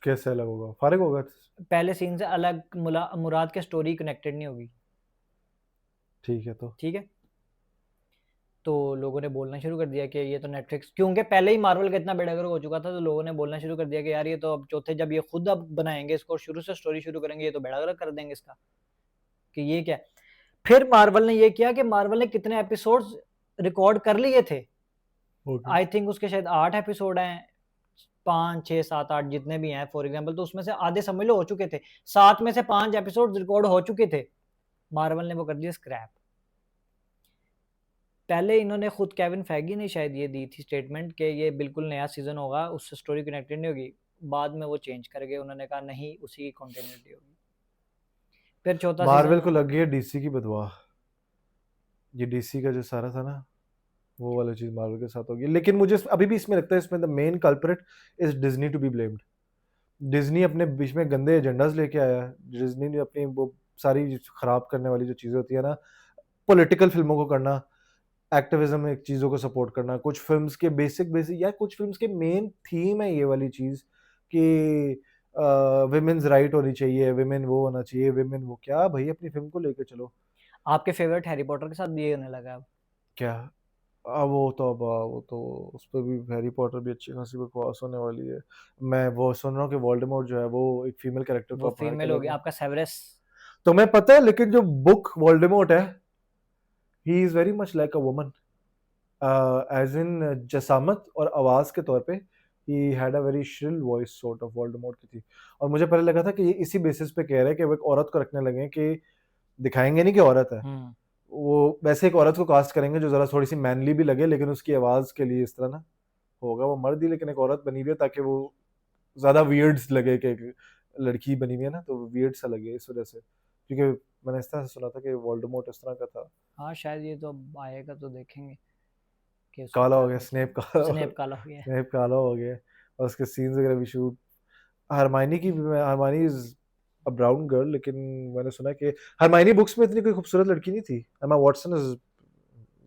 कैसे अलग होगा, फारिग होगा? पहले सीन से अलग, मुराद के स्टोरी कनेक्टेड नहीं होगी। ठीक है तो। ठीक है, तो लोगों ने बोलना शुरू कर दिया कि ये तो नेटफ्लिक्स, क्योंकि पहले ही मार्वल का इतना बेड़गर हो चुका था, तो लोगों ने बोलना शुरू कर दिया कि यार ये तो अब चौथे, जब ये खुद अब बनाएंगे इसको, शुरू से स्टोरी शुरू करेंगे, ये तो बेड़गर कर देंगे इसका, कि ये क्या। फिर मार्वल ने ये किया कि मार्वल ने कितने एपिसोड्स रिकॉर्ड कर लिए थे। ओके। आई थिंक उसके शायद 8 एपिसोड हैं, 5 6 7 8 जितने भी हैं फॉर एग्जांपल, तो उसमें से आधे समझ लो हो चुके थे, 7 में से 5 एपिसोड रिकॉर्ड हो चुके थे। मार्वल ने वो कर दिया स्क्रैप। पहले इन्होंने खुद केविन फैगी ने शायद ये दी थी स्टेटमेंट कि ये बिल्कुल नया सीजन होगा, उससे स्टोरी कनेक्टेड नहीं होगी। बाद में वो चेंज कर गए, उन्होंने कहा नहीं, उसी की कंटिन्यूटी होगी। फिर चौथा मार्वल को सीजन, लग गई है डीसी की बदवा। ये डीसी का जो सारा था ना, वो वाली चीज मार्वल के साथ होगी। लेकिन मुझे अभी भी इसमें लगता है, इसमें the main culprit is Disney to be blamed. Disney अपने बीच में गंदे एजेंडाज लेके आया है। डिज्नी ने अपनी वो सारी खराब करने वाली जो चीजें होती है ना, पॉलिटिकल फिल्मों को करना, एक्टिविज्म में चीज़ों को सपोर्ट करना, कुछ फिल्म्स के बेसिक बेसिक या कुछ फिल्म्स के मेन थीम है ये वाली चीज़ कि विमेन्स राइट होनी चाहिए, विमेन वो होना चाहिए, विमेन वो, क्या भाई अपनी फिल्म को लेके चलो। आपके फेवरेट हैरी पॉटर के साथ भी ये होने लगा अब। क्या वो तो उस पर भी हैरी पॉटर भी अच्छी खासी बकवास होने वाली है। मैं वो सुन रहा हूँ कि वोल्डेमॉर्ट जो है वो एक फीमेल कैरेक्टर को वो अपना के फीमेल हो गया लेके। आपका सेवरस। तो मैं पता है, लेकिन जो बुक वोल्डेमॉर्ट है, he is very much like a woman, as in जसामत और आवाज के तौर पे he had a very shrill voice sort of Voldemort की थी। और मुझे पहले लगा था कि ये इसी बेसिस पे कह रहे हैं कि वो एक औरत को रखने लगे कि दिखाएंगे नहीं कि औरत है, हम्म। वो वैसे एक औरत को कास्ट करेंगे जो जरा थोड़ी सी मैनली भी लगे, लेकिन उसकी आवाज के लिए इस तरह ना होगा, वो मर्द ही लेकिन एक औरत बनी हुई है, ताकि वो ज्यादा वियर्ड लगे कि एक लड़की बनी हुई है ना, तो वियर्ड सा लगे इस वजह से। क्योंकि मैंने इस तरह से सुना था कि वोल्डेमॉर्ट इस तरह का था। हाँ शायद ये तो अब आएगा तो देखेंगे कि उसका काला क्या हो गया, कुछ है। स्नेप काला स्नेप काला हो गया। स्नेप काला हो गया, और उसके सीन्स वगैरह भी शूट। हरमाइनी की भी, Hermione is a brown girl, लेकिन मैंने सुना कि हरमाइनी बुक्स में इतनी कोई खूबसूरत लड़की नहीं थी। Emma Watson is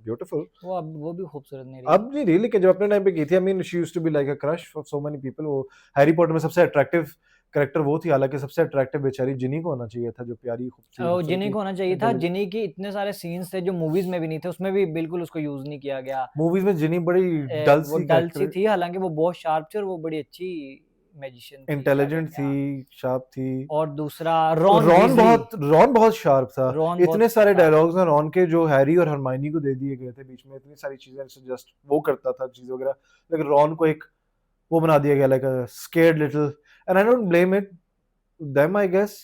beautiful. वो अब वो भी खूबसूरत नहीं रही। अब नहीं रही, लेकिन जब अपने टाइम पे की थी, I mean she used to be like a crush for so many people. वो हैरी पॉटर में सबसे अट्रैक्टिव कैरेक्टर वो थी, हालांकि सबसे अट्रैक्टिव बेचारी जिनी को होना चाहिए था, जो प्यारी खूबसूरत जिनी थी। को होना चाहिए था। जिनी की इतने सारे सीन्स थे जो मूवीज में भी नहीं थे, उसमें भी बिल्कुल उसको यूज नहीं किया गया। मूवीज में जिनी बड़ी डल वो सी डल सी कैरेक्टर, थी, हालांकि वो बहुत शार्प थी और वो बड़ी अच्छी मैजिशियन थी, क्या इंटेलिजेंट कहते थी, हैं। शार्प थी। और दूसरा रॉन वीजली, रॉन बहुत शार्प था। रॉन बहुत इतने सारे शार्प डायलॉग्स था। ना रॉन के जो हैरी और हरमाइनी को दे दिए गए थे बीच में, इतनी सारी चीजें जस्ट वो करता था चीजें वगैरह, लेकिन रॉन को एक वो बना दिया गया, like a scared little, and I don't blame it them, I guess.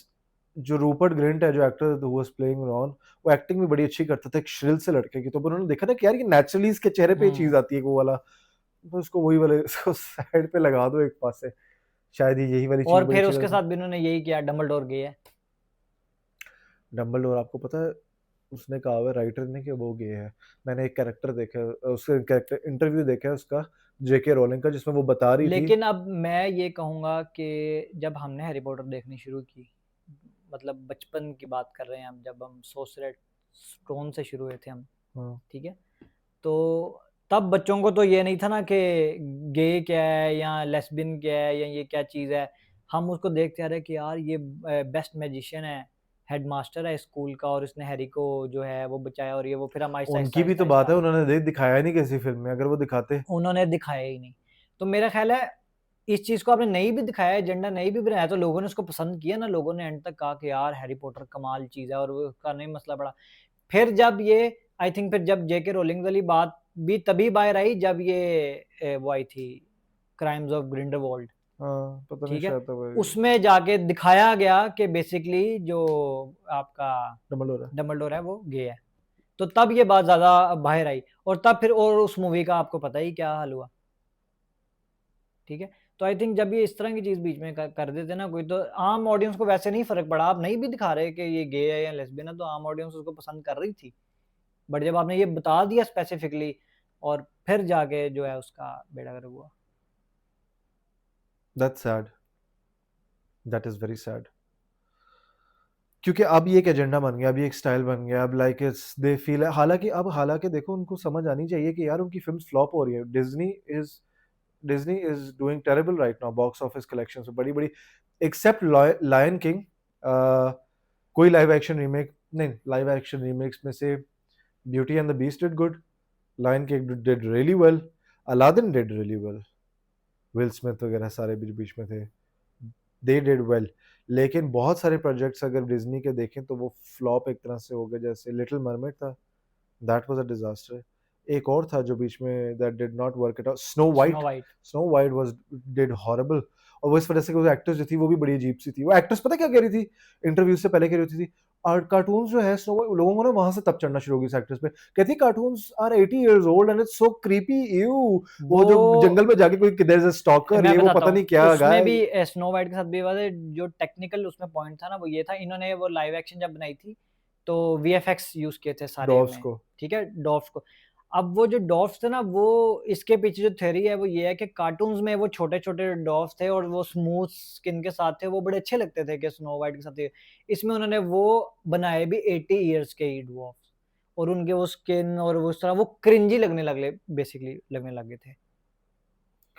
जो रूपर्ट ग्रिंट है, जो actor who was playing Ron, वो एक्टिंग भी बड़ी अच्छी करता था एक श्रिल से लड़के की, तो उन्होंने देखा ना कि यार ये नेचुरली इसके चेहरे पे ये चीज हम्म। आती है वो वाला, तो उसको वही वाले इसको साइड पे लगा दो एक पास से, शायद ही यही वाली चीज और बड़ी फिर अच्छी उसके लगती है। साथ भी उन्होंने यही किया, डम्बलडोर गई है। डम्बलडोर, आपको पता है उसने कहा हुआ है राइटर ने कि वो गे है। मैंने एक कैरेक्टर देखा है, उसका कैरेक्टर इंटरव्यू देखा है उसका, जेके रोलिंग का, जिसमें वो बता रही थी। लेकिन अब मैं ये कहूंगा कि जब हमने हैरी पॉटर देखनी शुरू की, मतलब बचपन की बात कर रहे हैं हम, जब हम सोसरेट स्टोन से शुरू हुए थे हम, हाँ, ठीक है, तो तब बच्चों को तो ये नहीं था ना कि गे क्या है या लेस्बियन क्या है या ये क्या चीज़ है। हम उसको देखते आ रहे कि यार ये बेस्ट मैजिशियन है, हेडमास्टर है स्कूल का, और इसने हैरी को जो है वो बचाया, और ये वो, फिर हम आहिस्ता आहिस्ता उनकी भी आहिस्ता तो बात आहिस्ता है, उन्होंने दिखाया नहीं किसी फिल्म में, अगर वो दिखाते। उन्होंने दिखाया ही नहीं। तो मेरा ख्याल है इस चीज को आपने नहीं भी दिखाया, एजेंडा नहीं भी बनाया, तो लोगों ने उसको पसंद किया ना, लोगों ने एंड तक कहा कि यार हैरी पॉटर कमाल चीज है, और उसका नहीं मसला पड़ा। फिर जब ये, आई थिंक फिर जब जेके रोलिंग वाली बात भी तभी बाहर आई जब ये वो आई थी, क्राइम्स ऑफ ग्रिंडलवाल्ड, हाँ, पता नहीं, ठीक है, शायद तो वही उसमें जाके दिखाया गया कि बेसिकली जो आपका डम्बलडोर है। डम्बलडोर है वो गे है। तो तब ये बात ज्यादा बाहर आई, और तब फिर और उस मूवी का आपको पता ही क्या हाल हुआ, ठीक है। तो आई थिंक जब ये इस तरह की चीज बीच में कर देते ना कोई, तो आम ऑडियंस को वैसे नहीं फर्क पड़ा, आप नहीं भी दिखा रहे कि ये गे है या लेस्बियन है, तो आम ऑडियंस उसको पसंद कर रही थी। बट जब आपने ये बता दिया स्पेसिफिकली, और फिर जाके जो है उसका बेड़ा गर्क हुआ। That's sad, that is very sad, क्योंकि अब ये एक एजेंडा बन गया, अब ये एक स्टाइल बन गया, अब लाइक इट्स दे फील, हालांकि देखो उनको समझ आनी चाहिए कि यार उनकी फिल्म्स फ्लॉप हो रही है। Disney is doing terrible right now box office collection में, बड़ी बड़ी, एक्सेप्ट लायन किंग, कोई लाइव एक्शन रीमेक नहीं, लाइव एक्शन रीमेक्स में से beauty and the beast did good, Lion King did really well, Aladdin did really well, Will Smith वगैरह सारे बीच बीच में थे, दे डिड वेल। लेकिन बहुत सारे प्रोजेक्ट्स अगर डिज्नी के देखें तो वो फ्लॉप एक तरह से हो गए, जैसे लिटिल मरमेड था, दैट वाज अ डिजास्टर। एक और था जो बीच में that did not work it out, snow white. Snow white was did horrible. और वो इस वजह से कि वो एक्ट्रेस जो थी वो भी बड़ी अजीब सी थी, वो एक्ट्रेस पता क्या कह रही थी इंटरव्यू से पहले, कह रही थी आर्ट कार्टून्स जो है स्नो वाइट, लोगों को ना वहां से तब चढ़ना शुरू हो गई इस एक्ट्रेस पे, कहती cartoons are 80 years old and it's so creepy you, वो जो वो जंगल में जाके कोई देयर इज अ स्टॉकर, मैं ये वो बताता पता हूँ, नहीं क्या उसमें गाय। भी स्नो वाइट के साथ भी बात है, जो टेक्निकल उसमें पॉइंट था ना वो ये था, इन्होंने वो लाइव एक्शन जब बनाई थी तो वीएफएक्स यूज किए थे सारे डॉग्स में, को, ठीक है, डॉफ्स को। अब वो जो डॉफ्स थे ना, वो इसके पीछे जो थ्योरी है वो ये है कि कार्टून्स में वो छोटे छोटे डॉफ्स थे और वो स्मूथ स्किन के साथ थे, वो बड़े अच्छे लगते थे कि स्नो वाइट के साथ थे। इसमें उन्होंने वो बनाए भी 80 ईयर्स के ही डॉफ्स, और उनके वो स्किन और वो उस तरह वो क्रिंजी लगने लगे, बेसिकली लगने लगे थे।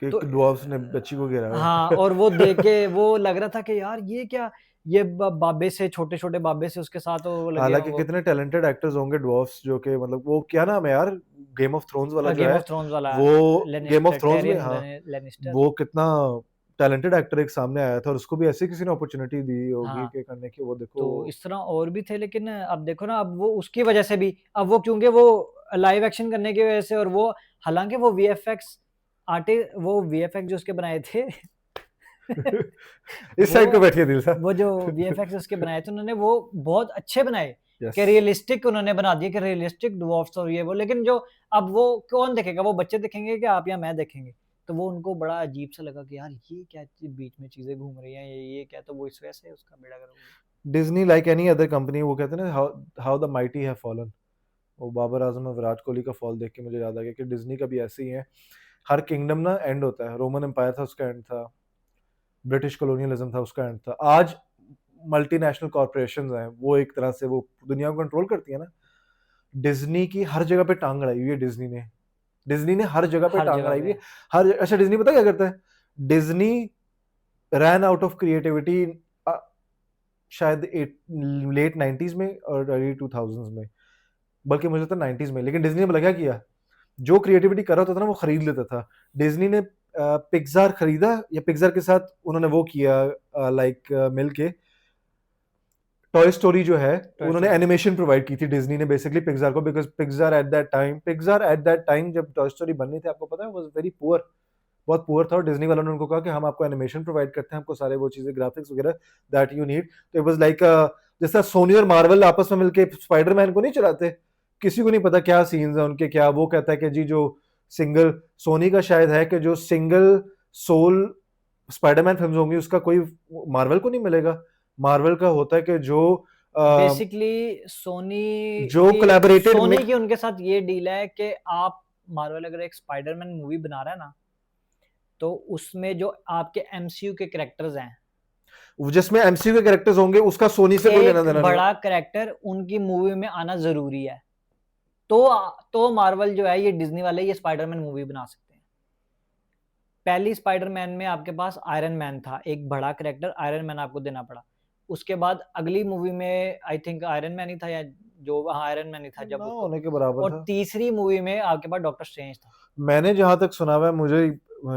कि तो डॉग्स ने बच्ची को गिरा हाँ, है। और वो देख के वो लग रहा था कि यार ये क्या, ये बाबे से, छोटे छोटे बाबे से उसके साथ वो लगे हैं हालांकि वो। कितने टैलेंटेड एक्टर्स होंगे ड्वार्फ्स, जो कि मतलब वो क्या नाम है यार, गेम ऑफ थ्रोन्स वाला जो गेम है, ऑफ थ्रोन्स वाला वो गेम ऑफ लेनिस्टर, थ्रोन्स में, टेरियन हाँ, लेनिस्टर। वो कितना टैलेंटेड एक्टर एक सामने आया था, और उसको भी ऐसी किसी ने अपॉर्चुनिटी दी होगी हाँ, कि करने की, वो देखो। तो इस तरह और भी थे, लेकिन अब देखो ना, अब वो उसकी वजह से भी, अब वो क्योंकि वो लाइव एक्शन करने की वजह से, और वो हालांकि वो वीएफएक्स वो वीएफएक्स जो उसके बनाए थे इस वो साइड को बैठिए दिल सा। वो जो वीएफएक्स उसके बनाए थे उन्होंने वो बहुत अच्छे बनाए, यस, कि रियलिस्टिक उन्होंने बना दिया, कि रियलिस्टिक डवार्फ्स और ये वो। लेकिन जो अब वो कौन देखेगा, वो बच्चे देखेंगे कि आप या मैं देखेंगे, तो वो उनको बड़ा अजीब सा लगा कि यार ये क्या बीच में चीजें घूम रही हैं, ये क्या, तो वो इस वजह से उसका बेड़ा गर्क हो गया। Disney like any other company, वो कहते हैं ना how the mighty have fallen, वो बाबर आजम और विराट कोहली का फॉल देख के मुझे याद आ गया कि डिज्नी का भी ऐसे ही है, हर किंगडम ना एंड होता है, रोमन एम्पायर था उसका एंड था, ब्रिटिश कॉलोनियलिज्म था उसका एंड था, आज मल्टीनेशनल कॉरपोरेशंस हैं, वो एक तरह से वो दुनिया को कंट्रोल करती है ना। डिज्नी की हर जगह पे टांग अड़ाई हुई है, डिज्नी ने हर जगह पे हर टांग जगह अड़ाई हुई पे। है। हर अच्छा, डिज्नी पता क्या करता है, Disney ran out of creativity शायद लेट 90s में और अर्ली 2000s में, बल्कि मुझे तो 90s में। लेकिन डिज्नी ने भला क्या किया, जो क्रिएटिविटी कर रहा होता था ना वो खरीद लेता था। डिज्नी ने पिक्सार खरीदा, या पिक्सार के साथ उन्होंने वो किया लाइक मिल के टॉय स्टोरी जो है, उन्होंने एनिमेशन प्रोवाइड की थी डिज्नी ने बेसिकली पिक्सार को, because Pixar at that time जब टॉय स्टोरी बननी थी, आपको पता है, वाज वेरी पुअर, बहुत पुअर था। और डिज्नी वालों ने उनको कहा कि हम आपको एनिमेशन प्रोवाइड करते हैं, हमको सारे वो चीजें, ग्राफिक्स वगैरह दैट यू नीड। तो इट वाज लाइक जैसा सोनी और मार्वल आपस में मिलके स्पाइडरमैन को नहीं चलाते, किसी को नहीं पता क्या सीन्स है उनके, क्या वो कहता है कि जी जो सिंगल सोनी का शायद है कि जो सिंगल सोल स्पाइडरमैन फिल्म्स होंगी उसका कोई मार्वल को नहीं मिलेगा। मार्वल का होता है कि जो बेसिकली जो कोलैबोरेटेड सोनी की उनके साथ ये डील है कि आप मार्वल अगर एक स्पाइडरमैन मूवी बना रहा है ना, तो उसमें जो आपके एमसीयू के कैरेक्टर्स हैं, जिसमें एमसीयू के कैरेक्टर्स होंगे, उसका सोनी से कोई लेना देना नहीं। बड़ा कैरेक्टर उनकी मूवी में आना जरूरी है, तो मार्वल जो है, ये डिज्नी वाले, ये स्पाइडरमैन मूवी बना सकते हैं। पहली स्पाइडरमैन में आपके पास आयरन मैन था, एक बड़ा कैरेक्टर आयरन मैन आपको देना पड़ा। उसके बाद अगली मूवी में आई थिंक आयरन मैन ही था, या जो आयरन मैन ही था जब उसको, होने के बराबर और था। तीसरी मूवी में आपके पास डॉक्टर स्ट्रेंज था। मैंने जहां तक सुना हुआ है, मुझे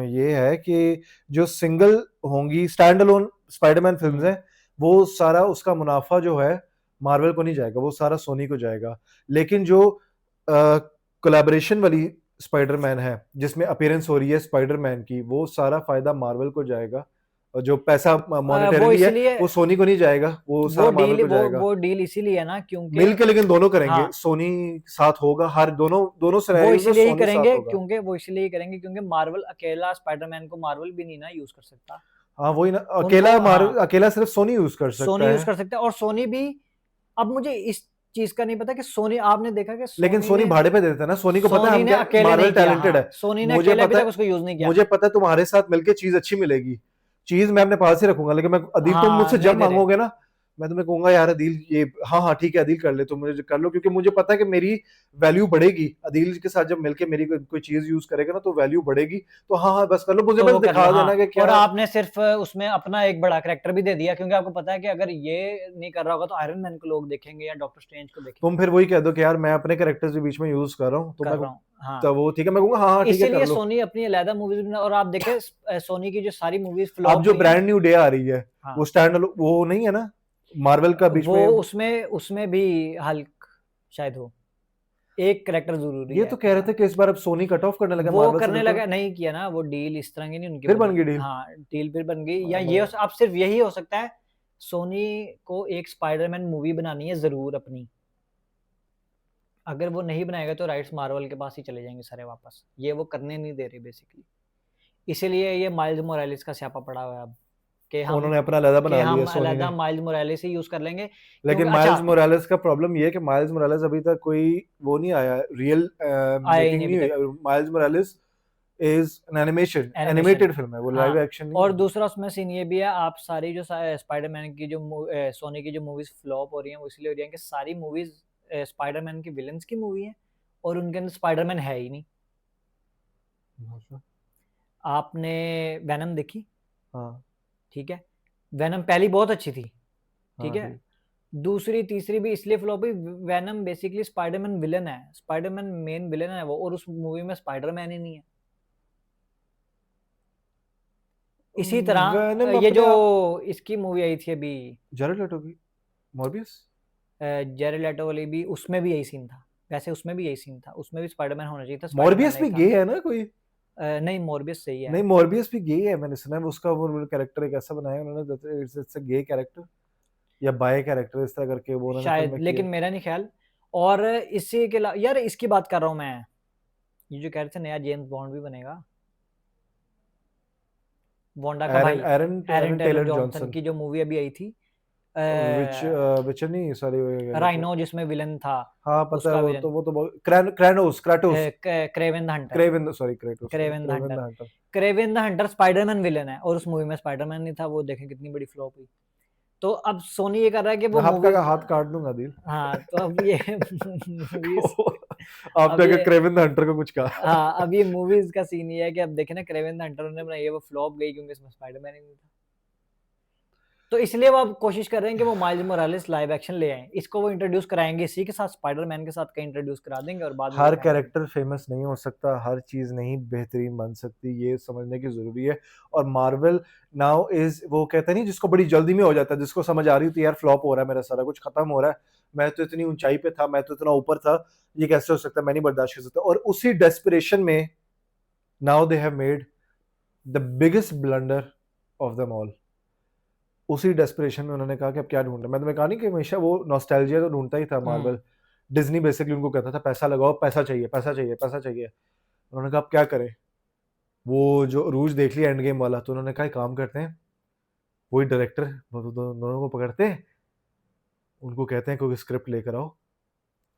ये है कि जो सिंगल होंगी स्टैंड अलोन स्पाइडरमैन फिल्म्स हैं, वो सारा उसका मुनाफा जो है मार्वल को नहीं जाएगा, वो सारा सोनी को जाएगा। लेकिन जो कोलैबोरेशन वाली स्पाइडरमैन है जिसमें अपीयरेंस हो रही है स्पाइडरमैन की, वो सारा फायदा मार्वल को जाएगा, और जो पैसा मॉनेटरीली है वो सोनी को नहीं जाएगा, वो सारा मार्वल को जाएगा। वो डील इसीलिए है ना, क्योंकि मिलके लेकिन दोनों करेंगे। सोनी साथ होगा, हर दोनों सिनेरियोज में सोनी साथ होगा। वो इसलिए ही करेंगे क्योंकि मार्वल अकेला स्पाइडरमैन को मार्वल भी नहीं ना यूज कर सकता। हाँ वही ना, अकेला सिर्फ सोनी यूज कर सकता है। और सोनी भी, अब मुझे इस चीज का नहीं पता कि सोनी, आपने देखा कि लेकिन सोनी भाड़े पे देता है ना, सोनी को पता है हम मार्वल टैलेंटेड है। सोनी ने अकेले भी तक उसको यूज नहीं किया। मुझे पता है तुम्हारे साथ मिलके चीज अच्छी मिलेगी, चीज मैं अपने पास ही रखूंगा, लेकिन मैं अदील, तुम मुझसे जब मांगोगे ना, मैं तुम्हें कहूंगा यार अदील ये, हाँ हाँ ठीक है अदील कर ले, तुम मुझे कर लो, क्योंकि मुझे पता है कि मेरी वैल्यू बढ़ेगी। अदील के साथ जब मिलके मेरी कोई चीज यूज करेगा ना तो वैल्यू बढ़ेगी। तो हाँ हाँ बस कर लो, मुझे बस दिखा देना कि क्या। और आपने सिर्फ उसमें अपना एक बड़ा कैरेक्टर भी दे दिया, क्योंकि आपको पता है कि अगर ये नहीं कर रहा होगा तो आयरन मैन को लोग देखेंगे या डॉक्टर स्ट्रेंज को देखेंगे। तुम फिर वही कह दो कि यार मैं अपने कैरेक्टर्स के बीच में यूज कर रहा हूँ, तो मैं हाँ, तो वो ठीक है, मैं कहूंगा हाँ ठीक है कर लो। इसीलिए सोनी अपनी अलग मूवीज बना, और आप देखें सोनी की जो सारी मूवीज फ्लॉप, अब जो ब्रांड न्यू डे आ रही है, वो स्टैंड वो नहीं है ना मार्वल का बीच में, उसमें भी हल्क शायद हो, एक कैरेक्टर जरूरी ये है। तो कह रहे थे कि इस बार अब सोनी कट ऑफ करने लगा, वो करने लगा, नहीं किया ना, वो डील इस तरह की नहीं उनकी, फिर बन गई डील। हाँ डील फिर बन गई, या ये अब सिर्फ यही हो सकता है, सोनी को एक स्पाइडरमैन मूवी बनानी है जरूर अपनी, अगर वो नहीं बनाएगा तो राइट्स मार्वल के पास ही चले जाएंगे सारे वापस, ये वो करने नहीं दे रहे बेसिकली। इसीलिए ये माइल्स मोरालेस का स्यापा पड़ा हुआ है अब, कि हम उन्होंने अपना अलग बना लिया सोनी ने, माइल्स मोरालेस ही यूज कर लेंगे। लेकिन माइल्स मोरालेस का प्रॉब्लम ये है कि माइल्स मोरालेस अभी तक कोई वो नहीं आया, रियल मेकिंग नहीं हुई। Miles Morales is an animated film है, वो लाइव एक्शन नहीं। और दूसरा उसमें सीन ये भी है, आप सारी जो स्पाइडरमैन की जो सोनी की जो मूवीज फ्लॉप हो रही हैं, वो इसलिए हो रही हैं कि सारी मूवीज स्पाइडरमैन की विलेंस की मूवी है, और उनके अंदर स्पाइडरमैन है ही नहीं। आपने वेनम देखी? हाँ ठीक है, वेनम पहली बहुत अच्छी थी, ठीक है, दूसरी तीसरी भी इसलिए फ्लॉप हुई, वेनम बेसिकली स्पाइडरमैन विलन है, स्पाइडरमैन मेन विलन है वो, और उस मूवी में स्पाइडरमैन ही नहीं है। इसी तरह ये जो इसकी मूवी आई थी अभी, जेरेड लेटो की मॉर्बियस, जेरेड लेटो वाली भी, उसमें भी यही सीन था, वैसे उसमें भी यही सीन था, उसमें भी स्पाइडरमैन होना चाहिए था। मॉर्बियस भी गे है ना कोई? नहीं मॉर्बियस सही है, नहीं मॉर्बियस भी गे है, मैंने सुना है उसका वो कैरेक्टर एक ऐसा बनाया उन्होंने, इट्स अ गे कैरेक्टर या बाय कैरेक्टर इस तरह करके वो उन्होंने शायद, लेकिन मेरा नहीं ख्याल। और इसी के अलावा यार इसकी बात कर रहा हूँ मैं, ये जो कह रहे थे नया जेम्स बॉन्ड भी बनेगा, वोंडा का भाई एरन टेलर जॉनसन की जो मूवी अभी आई थी, विच नहीं सॉरी राइनो जिसमें विलन था। हाँ पता है, वो तो क्रेनोस Kraven the hunter, Kraven the hunter Spiderman villain है, और उस मूवी में स्पाइडरमैन नहीं था, वो देखें कितनी बड़ी फ्लॉप हुई। तो अब सोनी ये कर रहा है कि वो आपका का हाथ काट दूंगा दिल। हाँ, तो अब ये आपने अगर क्रेवेन द हंटर को कुछ कहा। हाँ, अब ये मूवीज का सीन ये है कि अब देखे ना, क्रेवेन द हंटर ने बनाई है, वो फ्लॉप गई क्योंकि इसमें स्पाइडरमैन ही नहीं था। तो इसलिए वो अब कोशिश कर रहे हैं कि वो माइल्स मोरालेस लाइव एक्शन ले आएं, इसको वो इंट्रोड्यूस कराएंगे इसी के साथ, स्पाइडरमैन के साथ कहीं इंट्रोड्यूस करा देंगे और बाद में वो हर फेंक देंगे। कैरेक्टर फेमस नहीं हो सकता, हर चीज नहीं बेहतरीन बन सकती, ये समझने की जरूरी है। और मार्वल नाउ इज, वो कहते नहीं जिसको बड़ी जल्दी में हो जाता है, जिसको समझ आ रही थी यार फ्लॉप हो रहा है मेरा सारा कुछ, खत्म हो रहा है, मैं तो इतनी ऊंचाई पे था, मैं तो इतना ऊपर था, ये कैसे हो सकता है, मैं नहीं बर्दाश्त कर सकता। और उसी डेस्परेशन में now they have made the biggest blunder of them all. उसी डेस्परेशन में उन्होंने कहा कि अब क्या ढूंढना, मैं तुम्हें कहा नहीं कि हमेशा वो नॉस्टैल्जिया तो ढूंढता ही था मार्वल। डिज्नी बेसिकली उनको कहता था पैसा लगाओ, पैसा चाहिए, पैसा चाहिए, पैसा चाहिए। उन्होंने कहा अब क्या करें, वो जो रूज देख लिया एंड गेम वाला, तो उन्होंने कहा एक काम करते हैं, वही डायरेक्टर दोनों को पकड़ते हैं, उनको कहते हैं कोई स्क्रिप्ट लेकर आओ।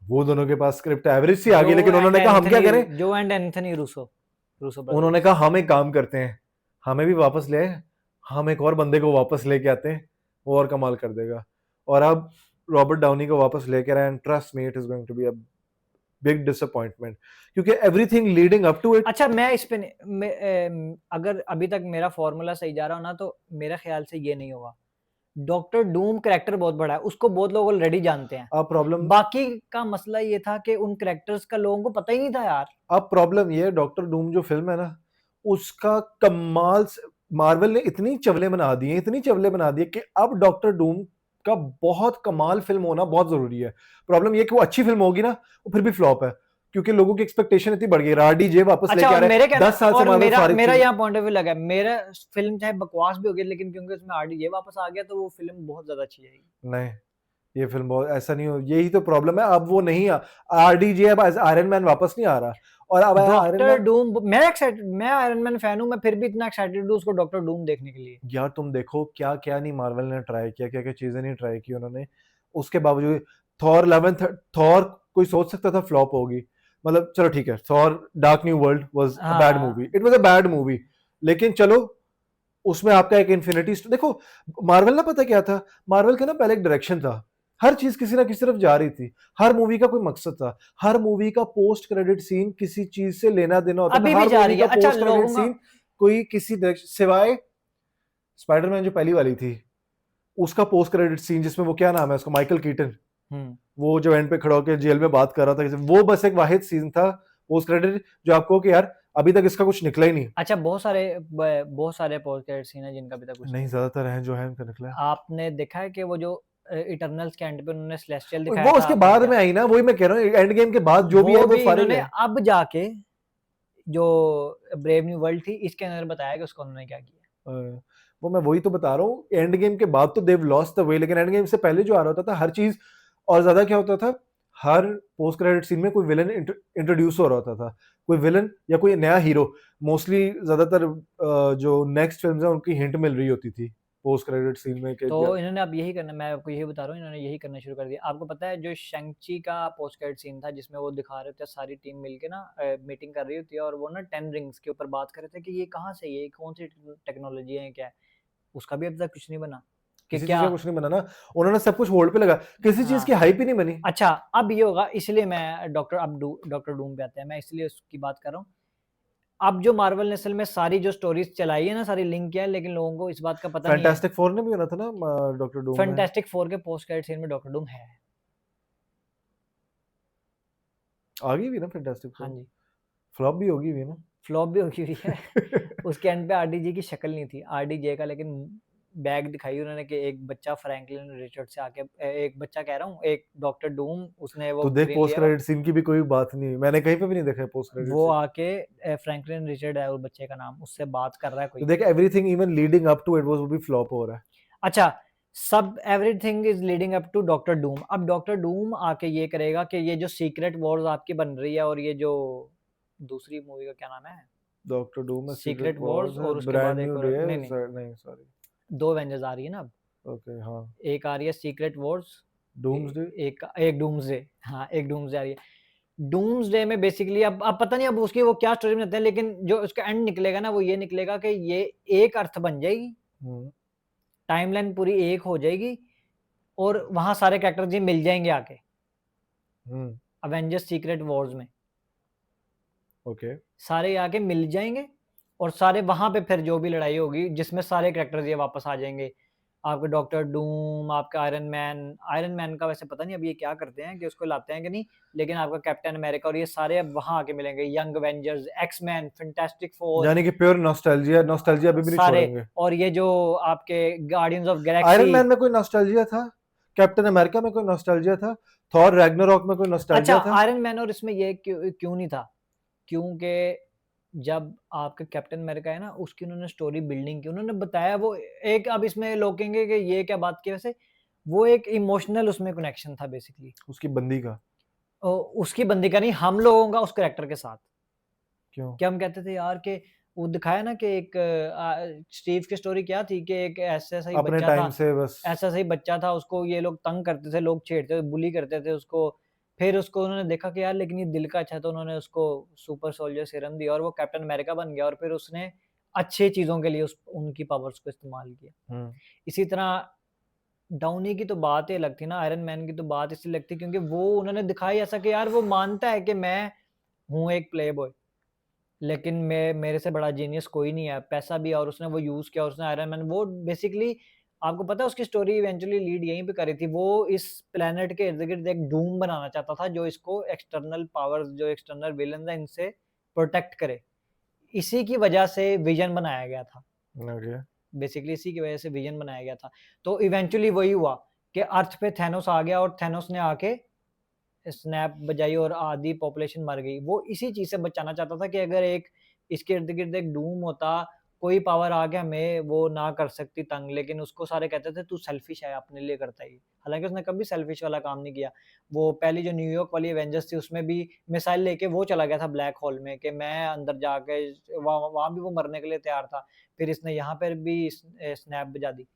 वो दोनों के पास स्क्रिप्ट एवरेज सी आ गई, लेकिन उन्होंने कहा हम क्या करें, जो एंड एंथनी रूसो रूसो उन्होंने ब्रदर्स। कहा हम एक काम करते हैं, हमें भी वापस ले आए, हम एक और बंदे को वापस लेके आते हैं, वो और कमाल कर देगा। और अब रॉबर्ट डाउनी को वापस लेकर आए, and trust me it is going to be a big disappointment, क्योंकि everything leading up to it. अच्छा, मैं इस पे अगर अभी तक मेरा फॉर्मूला सही जा रहा हो ना, तो मेरा ख्याल से ये नहीं होगा। डॉक्टर डूम कैरेक्टर बहुत बड़ा है, उसको बहुत लोग ऑलरेडी जानते हैं। अब प्रॉब्लम, बाकी का मसला ये था कि उन कैरेक्टर्स का लोगों को पता ही नहीं था यार। अब प्रॉब्लम ये है, डॉक्टर डूम जो फिल्म है ना, उसका कमाल मार्वल ने इतनी चवले बना दिए, इतनी चवले बना दिए कि अब डॉक्टर डूम का बहुत कमाल फिल्म होना बहुत जरूरी है। प्रॉब्लम ये कि वो अच्छी फिल्म होगी ना, वो फिर भी फ्लॉप है, क्योंकि लोगों की एक्सपेक्टेशन इतनी बढ़ गई। आरडीजे वापस अच्छा, लेके आ और रहे मेरे हैं, 10 साल से और मार्वल मेरा फारिग मेरा थी। यहाँ पॉइंट ऑफ व्यू लगा है, मेरा फिल्म चाहे बकवास भी होगी, लेकिन क्योंकि उसमें आरडीजे वापस आ गया, तो वो फिल्म बहुत ज्यादा अच्छी जाएगी। नहीं, ये फिल्म बहुत ऐसा नहीं हो, यही तो प्रॉब्लम है, अब वो नहीं आरडीजे अब आयरन मैन वापस नहीं आ रहा, और अब आयरन डॉक्टर मैन, डूम, मैं आयरन मैन फैन हूँ, मैं फिर भी इतना एक्साइटेड हूँ उसको डॉक्टर डूम देखने के लिए। यार तुम देखो क्या क्या नहीं मार्वल ने ट्राई किया, क्या क्या चीजें नहीं ट्राई की उन्होंने, उसके बावजूद थॉर 11, थॉर कोई सोच सकता था फ्लॉप होगी, मतलब चलो ठीक है, Thor dark new world was a bad movie, हाँ, it was a bad movie, लेकिन चलो उसमें आपका एक इन्फिनिटी देखो। मार्वल ना पता क्या था, मार्वल का ना पहले एक डायरेक्शन था, हर चीज किसी ना किसी तरफ जा रही थी, हर मूवी का कोई मकसद था, हर मूवी का पोस्ट क्रेडिट सीन किसी चीज से लेना देना होता अभी था, भी हर जा मूवी रही है। का अच्छा, पोस्ट क्रेडिट लोगों का सीन कोई किसी सिवाय स्पाइडरमैन जो पहली वाली थी, उसका पोस्ट क्रेडिट सीन जिसमें वो क्या नाम है उसका, माइकल कीटन, वो जो एंड पे खड़ा होकर जेल में बात कर रहा था, वो बस एक वाहिद सीन था पोस्ट क्रेडिट जो आपको कि यार अभी तक इसका कुछ निकला ही नहीं। अच्छा, बहुत सारे पोस्ट क्रेडिट सीन है जिनका अभी तक कुछ नहीं नहीं, निकला। ज्यादातर है जो है उनका निकला है। आपने देखा है कि वो जो इटर्नल्स के एंड पे उन्होंने सेलेस्टियल दिखाया वो था, उसके मर बाद गया, में आई ना, वही मैं कह रहा हूँ, एंड गेम के बाद जो भी है वो वो भी फारिग इन्होंने है। अब जाके जो ब्रेव न्यू वर्ल्ड थी इसके अंदर बताया कि उसको उन्होंने क्या किया। वो मैं वही तो बता रहा हूँ, एंड गेम के बाद तो देव लॉस्ट द वे, लेकिन एंड गेम से पहले जो आ रहा होता था हर चीज, और ज्यादा क्या होता था, हर पोस्ट क्रेडिट सीन में कोई विलन इंट्रोड्यूस हो रहा होता था, कोई विलन या कोई नया हीरो, मोस्टली ज्यादातर जो नेक्स्ट फिल्म है उनकी हिंट मिल रही होती थी पोस्ट क्रेडिट सीन में तो इन्होंने अब यही करना, मैं आपको यही बता रहा हूँ, इन्होंने यही करना शुरू कर दिया। आपको पता है जो शैंग-ची का पोस्ट क्रेडिट सीन था जिसमें वो दिखा रहे थे सारी टीम मिलके ना मीटिंग कर रही होती है और वो ना 10 रिंग्स के ऊपर बात कर रहे थे कि ये कहाँ से है, ये कौन सी टेक्नोलॉजी है, क्या है, उसका भी अब तक कुछ नहीं बना कि किसी चीज क्या। का कुछ नहीं बना ना, उन्होंने सब कुछ होल्ड पे लगा, किसी चीज की हाँ, हाइप ही नहीं बनी। अच्छा, अब ये होगा, इसलिए मैं डॉक्टर डूम पे आते हैं, मैं इसलिए उसकी बात कर रहा हूँ। अब जो मार्वल ने असल में सारी जो स्टोरीज चलाई है ना, सारी लिंक किया है, लेकिन लोगों को इस बात का पता नहीं है। फैंटास्टिक फोर ने भी होना था ना डॉक्टर डूम में, फैंटास्टिक फोर के पोस्ट क्रेडिट सीन में डॉक्टर डूम है। आ गई भी ना फैंटास्टिक हाँ फोर, जी, फ्लॉप भी होगी भी ना। फ्लॉप भी होगी हुई है। उसके एंड पे आरडीजे की शक्ल नहीं थी, आरडीजे का लेकिन बैग दिखाई उन्होंने कि एक बच्चा फ्रैंकलिन रिचर्ड से आके एक बच्चा कह रहा हूँ, एक डॉक्टर डूम, उसने वो तो देख ग्रीन पोस्ट लिया हुआ, क्रेडिट सीन की भी कोई बात नहीं, मैंने कहीं पे भी नहीं देखा पोस्ट क्रेडिट वो सीन। आके फ्रैंकलिन रिचर्ड है वो बच्चे का नाम, उससे बात कर रहा है तो कोई। देख everything even leading up to it वो भी फ्लॉप हो रहा है। अच्छा, सब everything is leading up to doctor Doom. अब डॉक्टर डूम आके ये करेगा कि ये जो सीक्रेट वॉर्स आपकी बन रही है और ये जो दूसरी मूवी का क्या नाम है, डॉक्टर डूम में सीक्रेट सीक्रेट वॉर्स, वॉर्स है, और उसके ब्रांड बाद एक न्यू और, डे नहीं है, नहीं, नहीं सॉरी, 2 अवेंजर्स आ रही है ना अब। ओके हाँ, एक आ रही है सीक्रेट वॉर्स, डूम्सडे। एक एक डूम्सडे, हाँ एक डूम्सडे आ रही है। डूम्सडे में बेसिकली अब पता नहीं अब उसकी वो क्या स्टोरी बनाते हैं, लेकिन जो उसका एंड निकलेगा ना वो ये निकलेगा कि ये एक अर्थ बन जाएगी, टाइमलाइन पूरी एक हो जाएगी और वहां सारे कैरेक्टर्स ये मिल जाएंगे आके अवेंजर्स सीक्रेट वॉर्स में, ओके, सारे आके मिल जाएंगे और सारे वहां पे फिर जो भी लड़ाई होगी जिसमें सारे कैरेक्टर्स ये वापस आ जाएंगे। आपके डॉक्टर डूम, आपका आयरन मैन का वैसे पता नहीं अब ये क्या करते हैं कि उसको लाते हैं कि नहीं, लेकिन आपका कैप्टन अमेरिका और ये सारे अब वहाँ आके मिलेंगे, young Avengers, X Men, fantastic four, यानी कि प्योर नॉस्टैल्जिया, नॉस्टैल्जिया अभी भी नहीं सारे, छोड़ेंगे। और ये जो आपके guardians of iron Galaxy. Man में कोई नॉस्टैल्जिया था? कैप्टन अमेरिका में कोई नॉस्टैल्जिया था? थॉर रैग्नारॉक में कोई अच्छा, नॉस्टैल्जिया था? आयरन मैन और इसमें ये क्यों क्यों नहीं था? क्योंकि जब आपका कैप्टन अमेरिका है ना, उसकी उन्होंने स्टोरी बिल्डिंग की, उन्होंने बताया वो एक, अब इसमें लोग कहेंगे कि ये क्या बात की वैसे, वो एक इमोशनल उसमें कनेक्शन था बेसिकली। उसकी बंदी का? उसकी बंदी का नहीं, हम लोगों का उस कैरेक्टर के साथ। क्यों? कि हम कहते थे यार कि वो दिखाया ना कि एक स्टीव की स्टोरी क्या थी कि एक ऐसा-सा ही अपने बच्चा था, टाइम से बस। ऐसा-सा ही बच्चा था, उसको ये लोग तंग करते थे, लोग छेड़ते थे, बुली करते थे उसको। फिर उसको उन्होंने देखा कि यार लेकिन ये दिल का अच्छा है, तो उन्होंने उसको सुपर सोल्जर सीरम दिया और वो कैप्टन अमेरिका बन गया और फिर उसने अच्छे चीज़ों के लिए उस उनकी पावर्स को इस्तेमाल किया। हुँ। इसी तरह डाउनी की तो बात ही अलग थी ना, आयरन मैन की तो बात इसलिए अलग थी क्योंकि वो उन्होंने दिखाई ऐसा कि यार वो मानता है कि मैं हूँ एक प्लेबॉय। लेकिन मैं, मेरे से बड़ा जीनियस कोई नहीं है, पैसा भी, और उसने वो यूज़ किया और उसने आयरन मैन वो बेसिकली, आपको पता है उसकी स्टोरी इवेंचुअली लीड यहीं पे करी थी। वो इस प्लैनेट के इर्द-गिर्द एक डूम बनाना चाहता था जो इसको एक्सटर्नल पावर्स, जो एक्सटर्नल विलेन्स हैं इनसे प्रोटेक्ट करे। इसी की वजह से विज़न बनाया गया था। ओके। बेसिकली इसी की वजह से विज़न बनाया गया था। तो इवेंचुअली वही हुआ कि अर्थ पे थैनोस आ गया और थैनोस ने आके स्नैप बजाई और आधी पॉपुलेशन मर गई। वो इसी चीज़ से बचाना चाहता था कि अगर एक इसके इर्द-गिर्द एक डूम होता, कोई पावर आके हमें वो ना कर सकती तंग, लेकिन उसको सारे कहते थे तू सेल्फिश है, अपने लिए करता है ये। हालाँकि उसने कभी सेल्फिश वाला काम नहीं किया। वो पहली जो न्यूयॉर्क वाली एवेंजर्स थी उसमें भी मिसाइल लेके वो चला गया था ब्लैक होल में कि मैं अंदर जाके वहाँ वहाँ भी वो मरने के लिए तैयार था। फिर इसने यहाँ पर भी स्नैप बजा दी।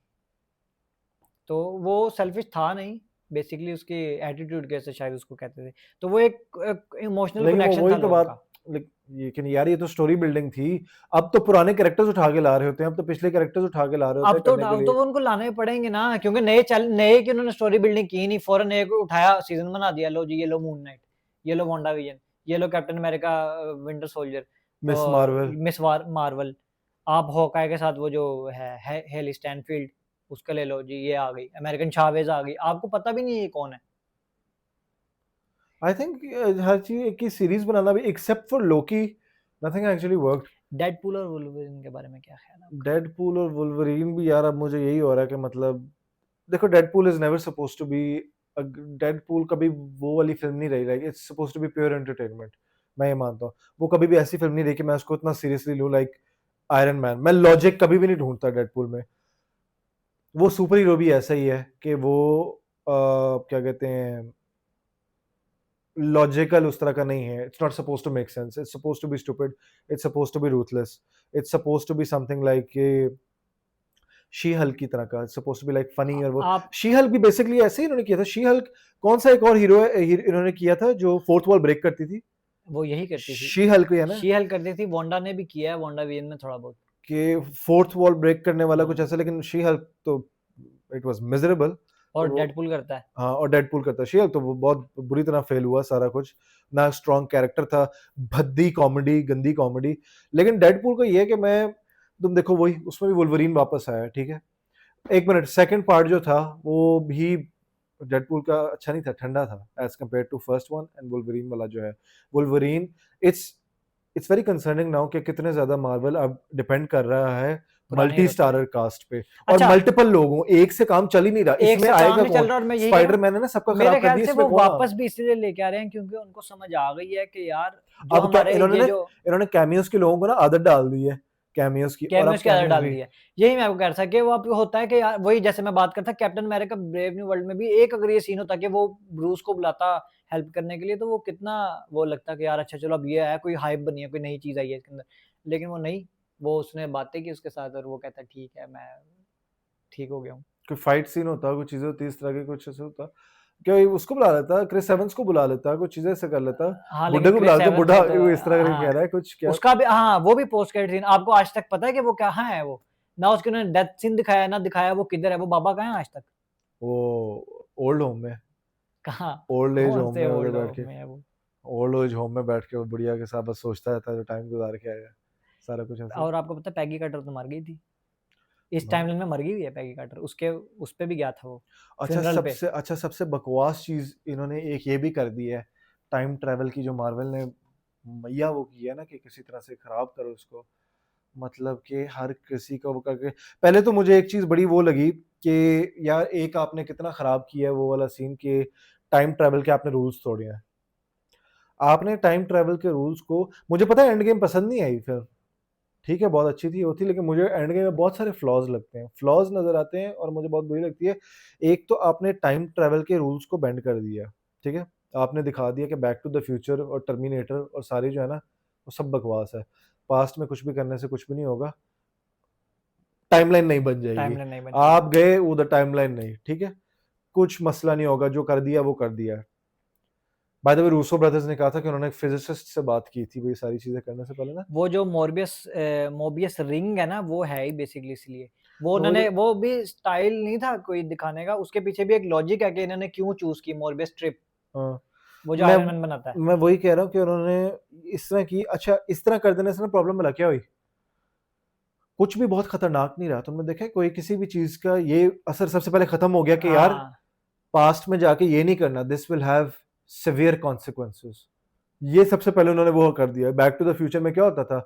तो वो सेल्फिश था नहीं, बेसिकली उसकी एटीट्यूड की वजह से शायद उसको कहते थे। तो वो एक इमोशनल लेकिन वो कनेक्शन था वही तो लोगों बात, का। लेकिन यार ये तो स्टोरी बिल्डिंग थी। अब तो पुराने कैरेक्टर्स उठा के ला रहे होते हैं, अब तो पिछले कैरेक्टर्स उठा के ला रहे होते हैं करने के अब लिए। तो वो उनको लाने पड़ेंगे ना, क्योंकि नए की उन्होंने स्टोरी बिल्डिंग की नहीं, फौरन एक उठाया सीज़न बना दिया, लो जी ये लो मून नाइट, ये लो वांडा विजन, ये लो Captain America, winter soldier Ms और मार्वल। मिस वार मार्वल। आप हॉकाई के साथ वो जो है हेली स्टैनफील्ड, उसका ले लो जी, ये आ गई, अमेरिकन चावेज़ आ गई, आपको पता भी नहीं है ये कौन है। आई थिंक हर चीज़ की सीरीज़ बनाना भी accept for Loki, nothing actually worked. Deadpool और वुल्वरिन के बारे में क्या ख्याल है आपका? डेडपूल और वुल्वरीन भी यार अब मुझे यही हो रहा है कि मतलब देखो Deadpool is never supposed to be Deadpool कभी वो वाली फ़िल्म नहीं रही, like it's supposed to be pure entertainment. मैं ये मानता हूँ। वो कभी भी ऐसी फ़िल्म नहीं रही कि मैं उसको इतना सीरियसली लूँ लाइक आयरन मैन। मैं लॉजिक कभी भी नहीं ढूँढता डेडपूल में। वो सुपर हीरो भी ऐसा ही है कि वो क्या कहते हैं, लॉजिकल उस तरह का नहीं है। It's not supposed to make sense, it's supposed to be stupid, it's supposed to be ruthless, it's supposed to be something like ये शी हल्क की तरह का, it's supposed to be like funny. और वो आप शी हल्क भी basically ऐसे ही इन्होंने किया था। शी हल्क कौन सा एक और हीरो है इन्होंने किया था जो फोर्थ वॉल ब्रेक करती थी? वो यही करती थी। शी हल्क ही है ना? शी हल्क करती थी, वांडा ने भी किया है, वांडा विजन में थोड़ा बहुत। कि फोर्थ वॉल ब्रेक करने वाला कुछ हुँ, ऐसा, लेकिन शी हल्क तो इट वाज़ मिज़रेबल। तो और वो डेडपूल करता है। हाँ, और डेडपूल करता है। शी हल्क तो वो बहुत बुरी तरह फेल हुआ सारा कुछ। ना स्ट्रॉन्ग कैरेक्टर था, भद्दी कॉमेडी, गंदी कॉमेडी। लेकिन डेडपूल का ये है कि मैं तुम देखो वही उसमें भी वुल्वरीन वापस आया, ठीक है? 1 मिनट, सेकंड पार्ट जो था वो भी डेडपूल का अच्छा नहीं था, ठंडा था as compared to first one. And Wolverine वाला जो है, Wolverine it's it's very concerning now कि कितने ज़्यादा मार्वल अब डिपेंड कर रहा है पुराने मल्टी हीरो पे। स्टारर कास्ट पे। और अच्छा, मल्टीपल लोगों, एक से काम चल ही नहीं रहा। एक इसमें से काम आएगा नहीं चल कौन? रहा और मैं यही कह रहा हूँ, स्पाइडर मैन है ना सबका खराब मेरे कर ख्याल दिया, से इसमें वो कौन आ? वापस भी इसलिए लेके आ रहे हैं क्योंकि उनको समझ आ गई है कि यार जो अब क्या हमारे इन्होंने ये ना, जो इन्होंने कैमियोस के लोगों को ना आदत डाल दी है कैमियोस की, और अब कैमियोस की आदत कैमियोस डाल भी दी है। यही मैं आपको कह रहा था कि वो अब होता है कि यार वही जैसे मैं बात करता captain America brave new world में भी एक अगर ये सीन होता कि वो ब्रूस को बुलाता हेल्प करने के लिए, तो वो कितना वो लगता कि यार अच्छा चलो अब ये है, कोई हाइप बनी है, कोई नई चीज़ आई है इसके अंदर। लेकिन वो नहीं, वो उसने बातें की उसके साथ और वो कहता है ठीक है, मैं ठीक हो गया हूँ। कोई फाइट सीन होता, कोई चीज़ें होती इस तरह की, कुछ ऐसा होता, क्या उसको बुला लेता, क्रिस एवंस को बुला लेता, कुछ चीज़ें ऐसे कर लेता। हाँ, बुड्ढे लेकिन को बुला क्रिस के, एवंस बुड्ढा को तो वो इस तरह करके कह हाँ, रहा है कुछ क्या? उसका भी हाँ, वो भी पोस्ट क्रेडिट सीन आपको आज तक पता है कि वो कहाँ है वो? ना उसके उन्होंने डेथ सीन दिखाया, ना दिखाया वो किधर है, वो बाबा कहाँ है आज तक? वो ओल्ड होम में, कहाँ? ओल्ड एज कौन होम से में उधर ओल्ड बैठ होम के, में है वो? ओल्ड एज होम में बैठ के वो बुढ़िया के साथ बस सोचता रहता है जो टाइम गुजार के आएगा, सारा कुछ ऐसे। और आपको पता है पैगी कार्टर तो मर गई थी। इस टाइमलाइन में मर गई हुई है पैगी कार्टर, उसके उस पे भी गया था वो फ्यूनरल पे। सबसे बकवास चीज़ इन्होंने एक ये भी कर दी है, टाइम ट्रैवल की जो मार्वल ने मैया वो की है ना कि किसी तरह से खराब करो उसको। मतलब कि हर किसी को वो करके पहले तो मुझे एक चीज़ बड़ी वो लगी कि यार एक आपने कितना खराब किया है वो वाला सीन कि टाइम ट्रैवल के आपने रूल्स तोड़े हैं। आपने टाइम ट्रैवल के रूल्स को मुझे पता है एंड गेम पसंद नहीं आई फिल्म, ठीक है, बहुत अच्छी थी वो थी, लेकिन मुझे एंड गेम में बहुत सारे फ्लॉज़ लगते हैं। फ्लॉज़ नज़र आते हैं और मुझे बहुत बुरी लगती है। एक तो आपने टाइम ट्रैवल के रूल्स को बेंड कर दिया, ठीक है? आपने दिखा दिया कि बैक टू द फ्यूचर और टर्मिनेटर और सारी जो है ना, वो सब बकवास है। पास्ट में कुछ भी करने से कुछ भी नहीं होगा। टाइमलाइन नहीं बन जाएगी। टाइमलाइन नहीं बन जाएगी। आप गए उधर टाइमलाइन नहीं, ठीक है? कुछ मसला नहीं होगा, जो कर दिया वो कर दिया है। By the way Russo brothers ने कहा था कि उन्होंने एक फिज़िसिस्ट से बात की थी, ये सारी चीज़ें करने से पहले ना। वो जो मोबियस रिंग है ना, वो है ही बेसिकली इसलिए। वो तो उन्होंने वो भी स्टाइल नहीं था कोई दिखाने का, उसके पीछे भी एक लॉजिक है कि इन्होंने क्यों चूज़ की मोरबियस स्ट्रिप, हाँ, वो जो मैं आयरन मैन बनाता है। मैं वही कह रहा हूँ कि उन्होंने इस तरह की अच्छा इस तरह कर देने से ना प्रॉब्लम भला क्या हुई? कुछ भी बहुत खतरनाक नहीं रहा। तुमने देखा है कोई किसी भी चीज़ का ये असर सबसे पहले खत्म हो गया कि यार हाँ, पास्ट में जाके ये नहीं करना, this will have severe consequences. ये सबसे पहले उन्होंने वो कर दिया। बैक टू द फ्यूचर में क्या होता था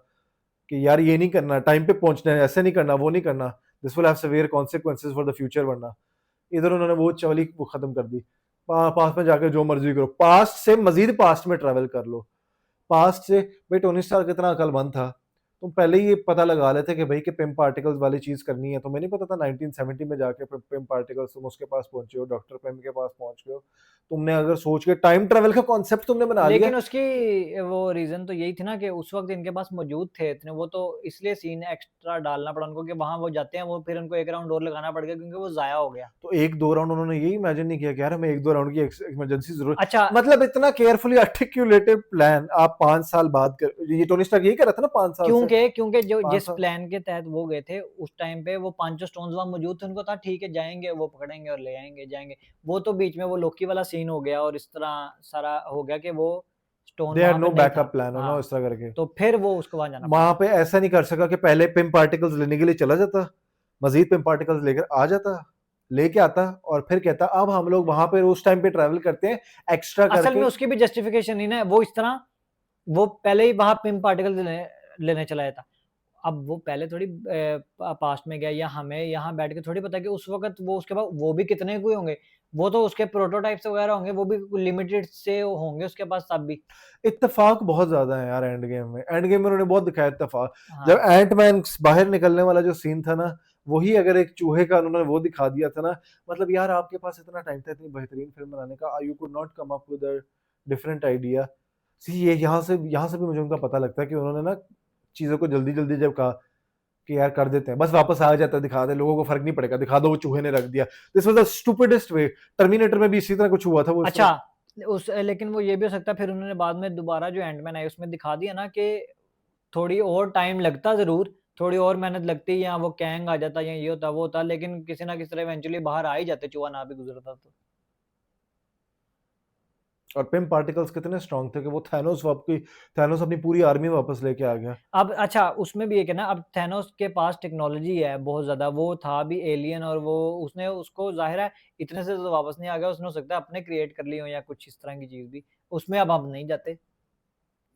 कि यार ये नहीं करना, टाइम पे पहुंचना है, ऐसे नहीं करना, वो नहीं करना, this will have severe consequences for the future वरना। इधर उन्होंने वो चवली वो खत्म कर दी। पास्ट में जाके जो मर्जी करो, पास्ट से मजीद पास्ट में ट्रेवल कर लो। पास्ट से भाई टोनी स्टार्क कितना अकलमंद था, तुम पहले ही ये पता लगा लेते कि भाई कि पिम पार्टिकल्स वाली चीज करनी है। तुम्हें नहीं पता था 1970 में जाके पिम पार्टिकल्स तुम उसके पास पहुंचे हो, डॉक्टर पिम के पास पहुंच गए हो। तुमने अगर सोच के टाइम ट्रेवल का कॉन्सेप्ट तुमने बना लिया। लेकिन उसकी वो रीज़न तो यही थी ना कि उस वक़्त इनके पास मौजूद थे इतने, वो तो इसलिए सीन एक्स्ट्रा डालना पड़ा उनको कि वहाँ वो जाते हैं, वो फिर उनको 1 राउंड और लगाना पड़ गया क्योंकि वो ज़ाया हो गया। तो एक दो राउंड उन्होंने ये इमेजिन नहीं किया कि यार हमें एक दो राउंड की इमरजेंसी जरूरत। अच्छा, मतलब इतना केयरफुली आर्टिकुलेटेड प्लान आप 5 साल बाद कर, ये टोनी स्टार्क यही कर रहा था ना 5 साल से। क्योंकि जो पांच जिस साल प्लान के तहत वो गए थे, उस टाइम पे वो पाँचों स्टोन्स वहाँ मौजूद थे, उनको था ठीक है जाएँगे, वो पकड़ेंगे और ले आएँगे, जाएँगे। वो तो बीच में वो लोकी वाला सीन हो गया और इस तरह सारा हो गया कि वो स्टोन दे हैड वहाँ पे नो नहीं बैकअप था। प्लान हो ना हाँ, इस तरह करके। तो फिर वो उसको वहाँ जाना पड़ा। वहां पे ऐसा नहीं कर सका कि पहले पिम पार्टिकल्स लेने के लिए चला जाता, मजीद पिम पार्टिकल्स लेकर आ जाता, लेके आता और फिर कहता अब हम लोग वहां पे उस टाइम पे ट्रैवल करते हैं एक्स्ट्रा असल में करके। उसकी भी जस्टिफिकेशन नहीं ना, वो इस तरह वो पहले ही वहाँ पिम पार्टिकल लेने लेने चला जाता। अब वो पहले थोड़ी पास्ट में गया या हमें यहाँ बैठ के थोड़ी पता कि उस वक़्त वो उसके पास वो भी कितने कोई होंगे। वो तो उसके प्रोटोटाइप्स वग़ैरह होंगे, वो भी लिमिटेड से होंगे उसके पास तब भी। इत्तेफाक बहुत ज्यादा है यार एंड गेम में। एंड गेम में उन्होंने बहुत दिखाया इत्तेफाक। जब हाँ, एंट मैन बाहर निकलने वाला जो सीन था ना, वही अगर एक चूहे का उन्होंने वो दिखा दिया था ना, मतलब यार आपके पास इतना टाइम था इतनी बेहतरीन फिल्म बनाने का, you could not come up with a different idea. See ये यहाँ से भी मुझे उनका पता लगता है कि उन्होंने ना चीजों को जल्दी जल्दी जब कहा कि यार कर देते हैं, बस वापस आ जाता है, दिखा दे, लोगों को फर्क नहीं पड़ेगा, दिखा दो वो चूहे ने रख दिया। This was the stupidest way. Terminator में भी इसी तरह कुछ हुआ था, वो इस अच्छा तरह। लेकिन वो ये भी हो सकता है फिर उन्होंने बाद में दोबारा जो एंटमैन आई उसमें दिखा दिया ना कि थोड़ी और टाइम लगता ज़रूर, थोड़ी और मेहनत लगती या वो कैंग आ जाता या ये होता, वो होता लेकिन किसी ना किसी तरह इवेंचुअली बाहर आ ही जाते चूहा ना भी गुज़रता तो। और पिम पार्टिकल्स कितने स्ट्रांग थे कि वो थैनोस अपनी पूरी आर्मी वापस लेके आ गया। अब अच्छा उसमें भी एक है ना, अब थैनोस के पास टेक्नोलॉजी है बहुत ज़्यादा, वो था भी एलियन और वो उसने उसको ज़ाहिर है इतने से तो वापस नहीं आ गया, उसने हो सकता है अपने क्रिएट कर ली हो या कुछ इस तरह की चीज़ भी। उसमें अब हम नहीं जाते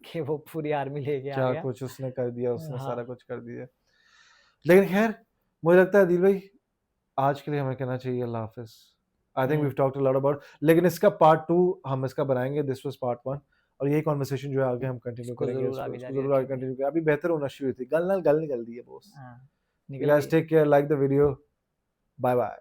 कि वो पूरी आर्मी लेके आ क्या गया। कुछ उसने कर दिया, उसने हाँ, सारा कुछ कर दिया। लेकिन खैर मुझे लगता है दिल भाई आज के लिए हमें कहना चाहिए अल्लाह हाफिज। I think we um, talked a lot about, लेकिन इसका पार्ट 2 हम इसका बनाएंगे। दिस वाज पार्ट 1 और यही कॉन्वर्सेशन जो है आगे हम कंटिन्यू इसको करेंगे। ज़रूर इसको आगे इसको जारी जरूर आगे रखेंगे। कंटिन्यू करें। अभी बेहतर होना शुरू हुई थी, गल निकल दी है बॉस। हाँ, यू निकल गाइस गई। Take care, like the video, bye bye.